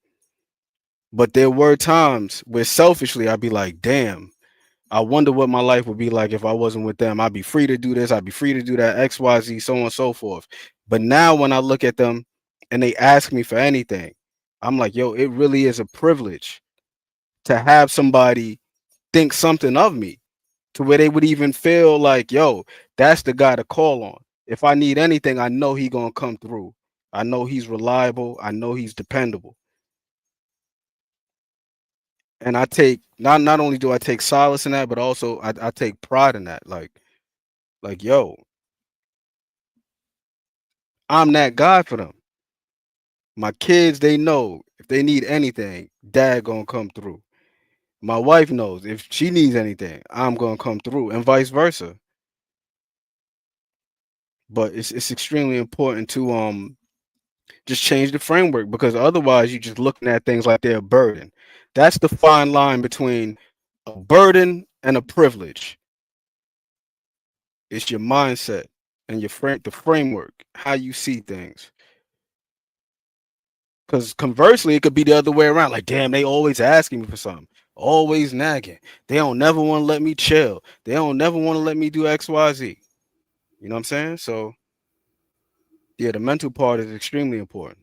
But there were times where selfishly I'd be like, damn, I wonder what my life would be like if I wasn't with them. I'd be free to do this, I'd be free to do that, XYZ, so on and so forth. But now when I look at them and they ask me for anything, I'm like, yo, it really is a privilege to have somebody think something of me to where they would even feel like, yo, that's the guy to call on. If I need anything, I know he gonna come through. I know he's reliable. I know he's dependable. And I take not only do I take solace in that, but also I take pride in that. Like, yo, I'm that guy for them. My kids, they know if they need anything, dad gonna come through. My wife knows if she needs anything, I'm gonna come through, and vice versa. But it's extremely important to just change the framework, because otherwise you're just looking at things like they're a burden. That's the fine line between a burden and a privilege. It's your mindset and the framework, how you see things. Because conversely, it could be the other way around. Like, damn, they always asking me for something, always nagging. They don't never want to let me chill. They don't never want to let me do X, Y, Z. You know what I'm saying? So yeah, the mental part is extremely important.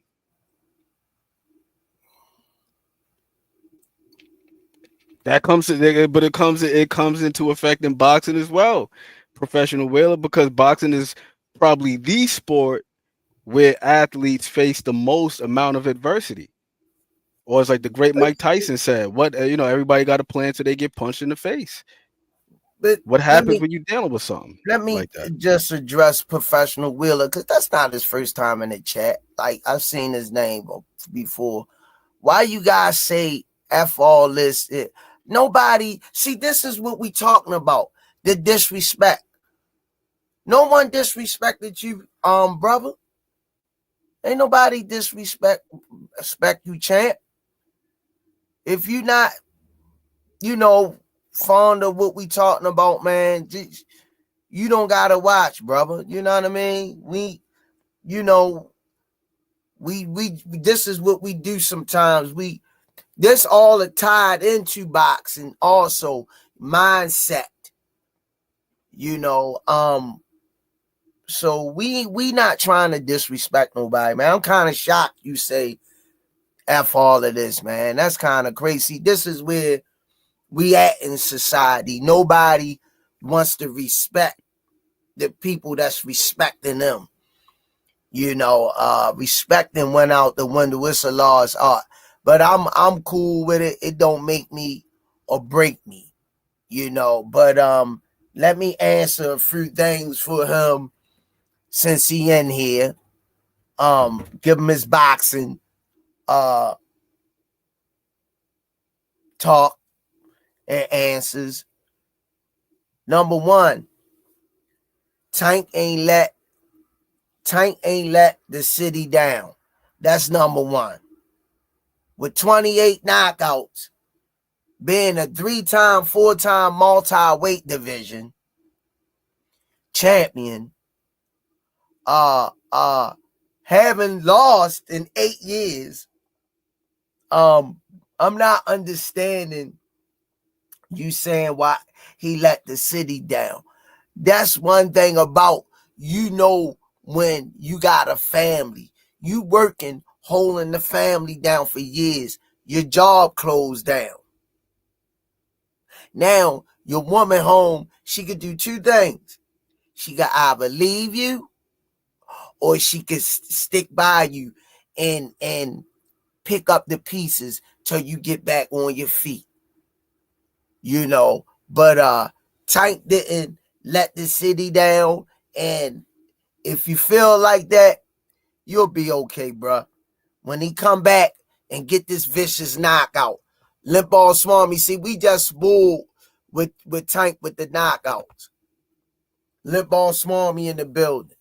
That comes to, but it comes into effect in boxing as well, professional whaler, because boxing is probably the sport where athletes face the most amount of adversity. Or it's like the great Mike Tyson said, "What everybody got a plan till they get punched in the face." But What let happens me when you're dealing with something let me like that? just address Professional Wheeler, because that's not his first time in the chat. Like, I've seen his name before. Why you guys say F all this? Nobody see, this is what we talking about. The disrespect. No one disrespected you, brother. Ain't nobody respect you, champ. If you not, fond of what we talking about, man, you don't gotta watch, brother. You know what I mean? You know, we this is what we do sometimes. This all are tied into boxing, also mindset. You know, so we not trying to disrespect nobody, man. I'm kind of shocked you say F all of this, man. That's kind of crazy. This is where we at in society. Nobody wants to respect the people that's respecting them. Respecting went out the window. It's a lost art. But I'm cool with it. It don't make me or break me, But let me answer a few things for him since he in here. Give him his boxing talk and answers. Number one, Tank ain't let the city down. That's number one. With 28 knockouts, being a 3-time, 4-time multi-weight division champion, having lost in 8 years, I'm not understanding you saying why he let the city down. That's one thing about, when you got a family, you working, holding the family down for years, your job closed down. Now, your woman home, she could do two things. She could either leave you or she could stick by you and pick up the pieces till you get back on your feet. But Tank didn't let the city down, and if you feel like that, you'll be okay, bruh. When he come back and get this vicious knockout, Limp Ball Smarmy, see, we just spooled with Tank with the knockouts. Limp Ball Smarmy in the building.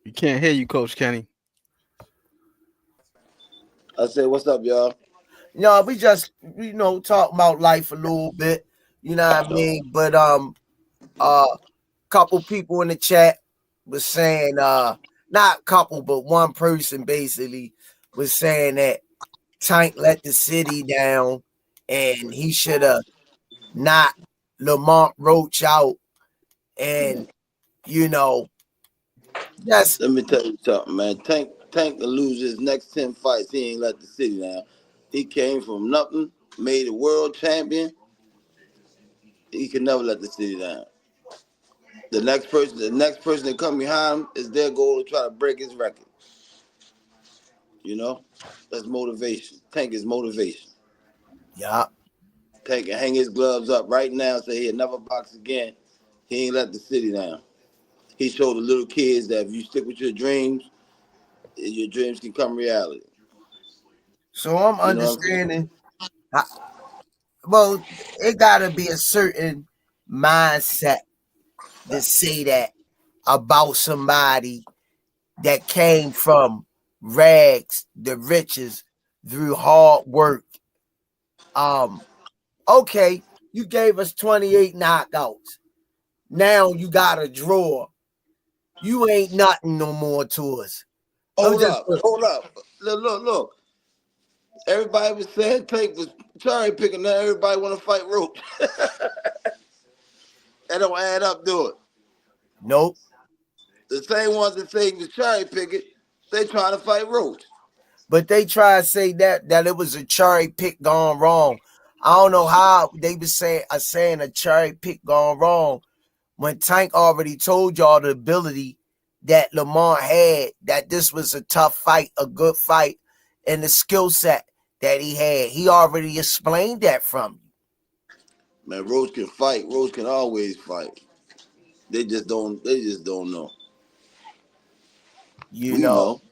You can't hear you, Coach Kenny. I say, what's up, y'all? We just, talking about life a little bit. You know what I mean? But couple people in the chat was saying, not couple, but one person basically was saying that Tank let the city down and he should have knocked Lamont Roach out. And, that's Let me tell you something, man. Tank to lose his next 10 fights. He ain't let the city down. He came from nothing, made a world champion. He can never let the city down. The next person that come behind him is their goal to try to break his record. That's motivation. Tank is motivation. yeah. Tank can hang his gloves up right now and say he'll never box again. He ain't let the city down. He showed the little kids that if you stick with your dreams can come reality. So I'm understanding. Well, it gotta be a certain mindset to say that about somebody that came from rags, the riches, through hard work. Okay, you gave us 28 knockouts. Now you got a draw. You ain't nothing no more to us. Hold up. Look. Everybody was saying Tank was cherry picking. Now everybody want to fight Roach. That don't add up, do it? Nope. The same ones that say he was cherry picking, they trying to fight Roach. But they try to say that it was a cherry pick gone wrong. I don't know how they be saying a cherry pick gone wrong when Tank already told y'all the ability that Lamont had, that this was a tough fight, a good fight, and the skill set that he had. He already explained that from you. Man, Roach can fight. Roach can always fight. They just don't know. We know.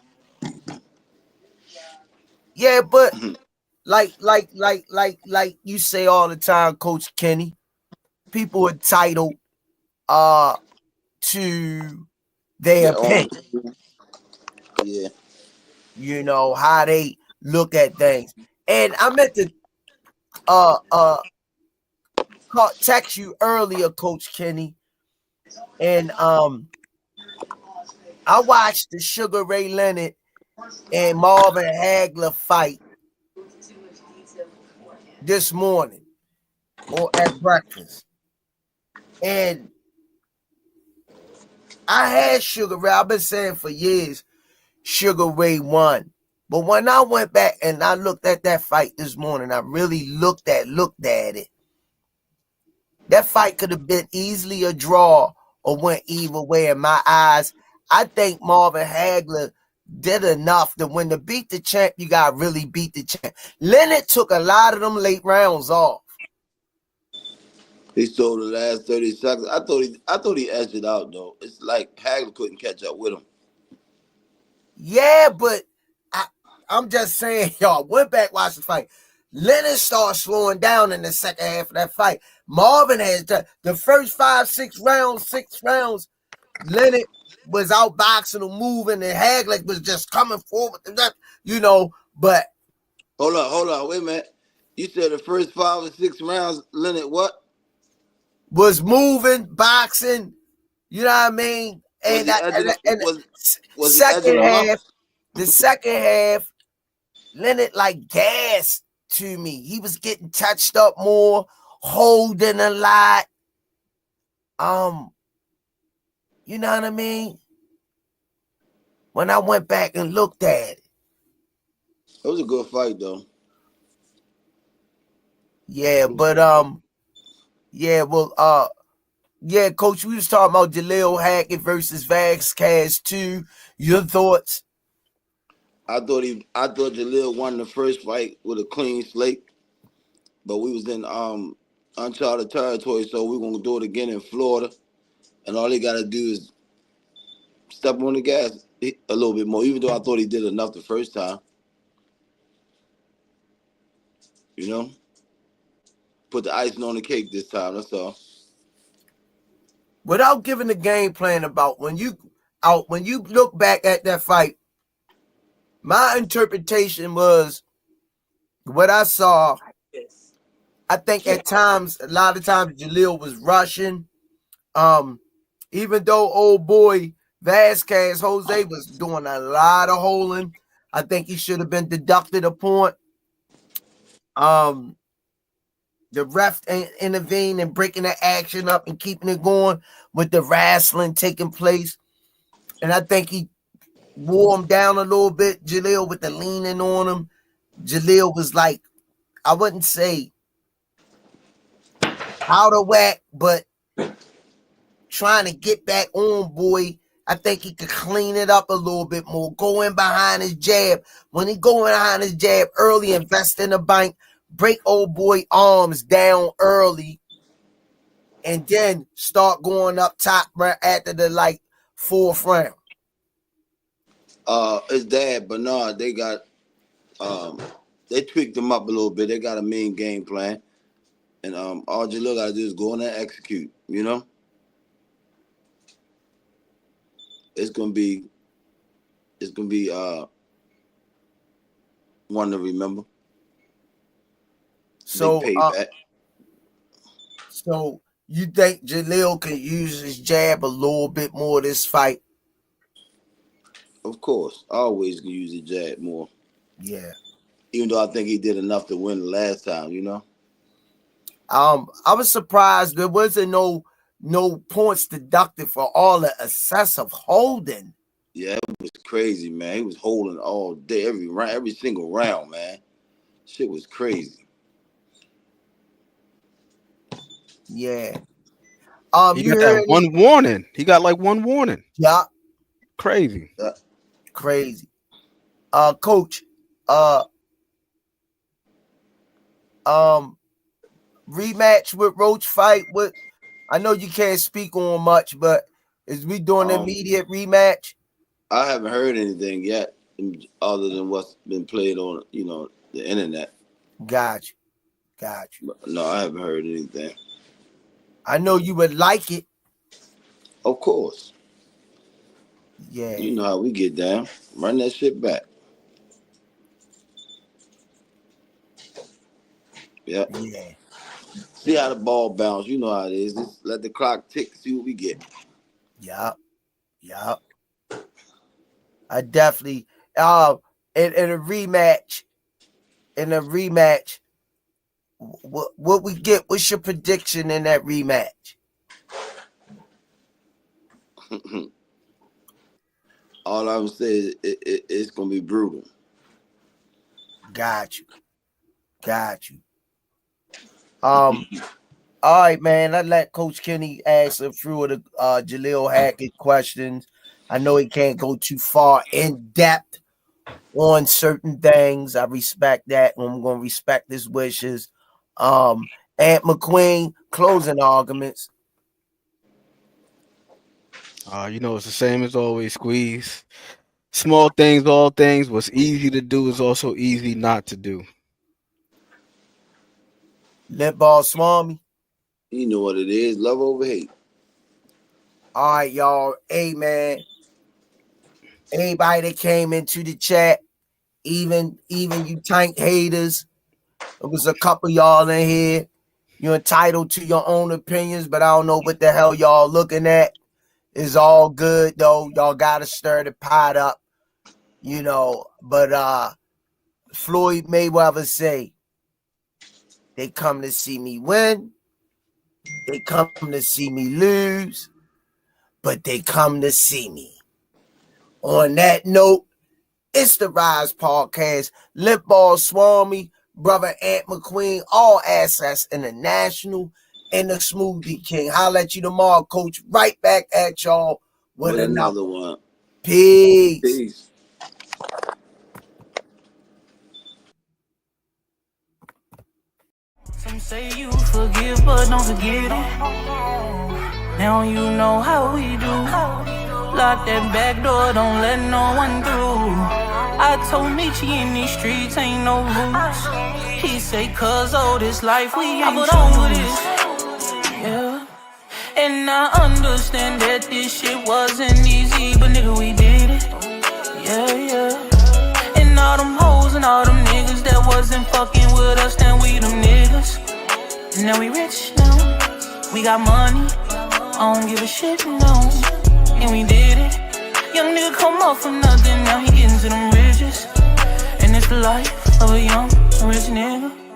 Yeah, but like you say all the time, Coach Kenny, people are entitled to their opinion. Yeah. How they look at things. And I meant to text you earlier, Coach Kenny, and I watched the Sugar Ray Leonard and Marvin Hagler fight this morning or at breakfast. And I had Sugar Ray. I've been saying for years, Sugar Ray won. But when I went back and I looked at that fight this morning, I really looked at it. That fight could have been easily a draw or went either way in my eyes. I think Marvin Hagler did enough that when to beat the champ, you got to really beat the champ. Leonard took a lot of them late rounds off. He stole the last 30 seconds. I thought he edged it out, though. It's like Hagler couldn't catch up with him. Yeah, but I'm just saying, y'all, went back, watched the fight. Leonard started slowing down in the second half of that fight. Marvin has the first 6 rounds, Leonard was outboxing him, moving, and Hagler was just coming forward. But hold on, wait a minute. You said the first 5 or 6 rounds, Leonard what? Was moving, boxing, you know what I mean? And was he second half, The second half, Leonard like gas to me. He was getting touched up more, holding a lot. You know what I mean? When I went back and looked at it. It was a good fight though. Yeah, but yeah, Coach, we was talking about Jalil Hackett versus Vazquez too. Your thoughts? I thought Jalil won the first fight with a clean slate, but we was in uncharted territory, so we're gonna do it again in Florida. And all he gotta do is step on the gas a little bit more, even though I thought he did enough the first time. You know? Put the icing on the cake this time, that's all. Without giving the game plan about when you look back at that fight, my interpretation was what I saw. I think at times, a lot of times, Jalil was rushing. Even though old boy Vasquez Jose was doing a lot of holding, I think he should have been deducted a point. The ref intervened and breaking the action up and keeping it going with the wrestling taking place. And I think he wore him down a little bit, Jalil, with the leaning on him. Jalil was like, I wouldn't say out of whack, but trying to get back on boy. I think he could clean it up a little bit more, go in behind his jab. When he go in behind his jab early, invest in the bank, break old boy arms down early, and then start going up top right after the like fourth round. His dad, Bernard, they got they tweaked him up a little bit. They got a mean game plan. And all Jalil gotta do is go in there and execute, you know? It's gonna be one to remember. So Big payback. So you think Jalil can use his jab a little bit more this fight? Of course. I always can use the jab more. Yeah. Even though I think he did enough to win the last time, you know? I was surprised there wasn't no points deducted for all the excessive holding. Yeah, it was crazy, man. He was holding all day, every single round, man. Shit was crazy. Yeah. He got that one warning. He got like one warning. Yeah. Crazy. Yeah. Crazy. Coach, rematch with Roach fight with, I know you can't speak on much, but is we doing an immediate rematch? I haven't heard anything yet other than what's been played on, the internet. Got you. No, I haven't heard anything. I know you would like it. Of course. Yeah. You know how we get down. Run that shit back. Yeah. Yeah. See how the ball bounce. You know how it is. Just let the clock tick. See what we get. Yeah. I definitely in a rematch. What we get? What's your prediction in that rematch? All I'm saying is it's gonna be brutal. Got you. All right, man. I let Coach Kenny ask a few of the Jalil Hackett questions. I know he can't go too far in depth on certain things. I respect that, and I'm gonna respect his wishes. Aunt McQueen, closing arguments. It's the same as always, Squeeze. Small things, all things. What's easy to do is also easy not to do. Lip ball Swami. You know what it is. Love over hate. All right, y'all. Hey, man. Anybody that came into the chat, even you tank haters, there was a couple y'all in here. You're entitled to your own opinions, but I don't know what the hell y'all looking at. It's all good, though. Y'all got to stir the pot up. you know. But Floyd Mayweather say, they come to see me win, they come to see me lose, but they come to see me. On that note, it's the Rize Podcast. Lip Ball Swami, Brother Ant McQueen, All Assets International, and the Smoothie King. Holla at you tomorrow, Coach. Right back at y'all with another one. Peace. Peace. Some say you forgive, but don't forget it. Now you know how we do. Lock that back door, don't let no one through. I told Nietzsche in these streets ain't no rules. He say, cause all this life we ain't over this. Yeah. And I understand that this shit wasn't easy, but nigga, we did it. Yeah, yeah. And all them hoes and all them niggas that wasn't fucking with us, then we them niggas. And now we rich now, we got money, I don't give a shit, no. And we did it. Young nigga come up from nothing, now he getting to them riches. And it's the life of a young rich nigga.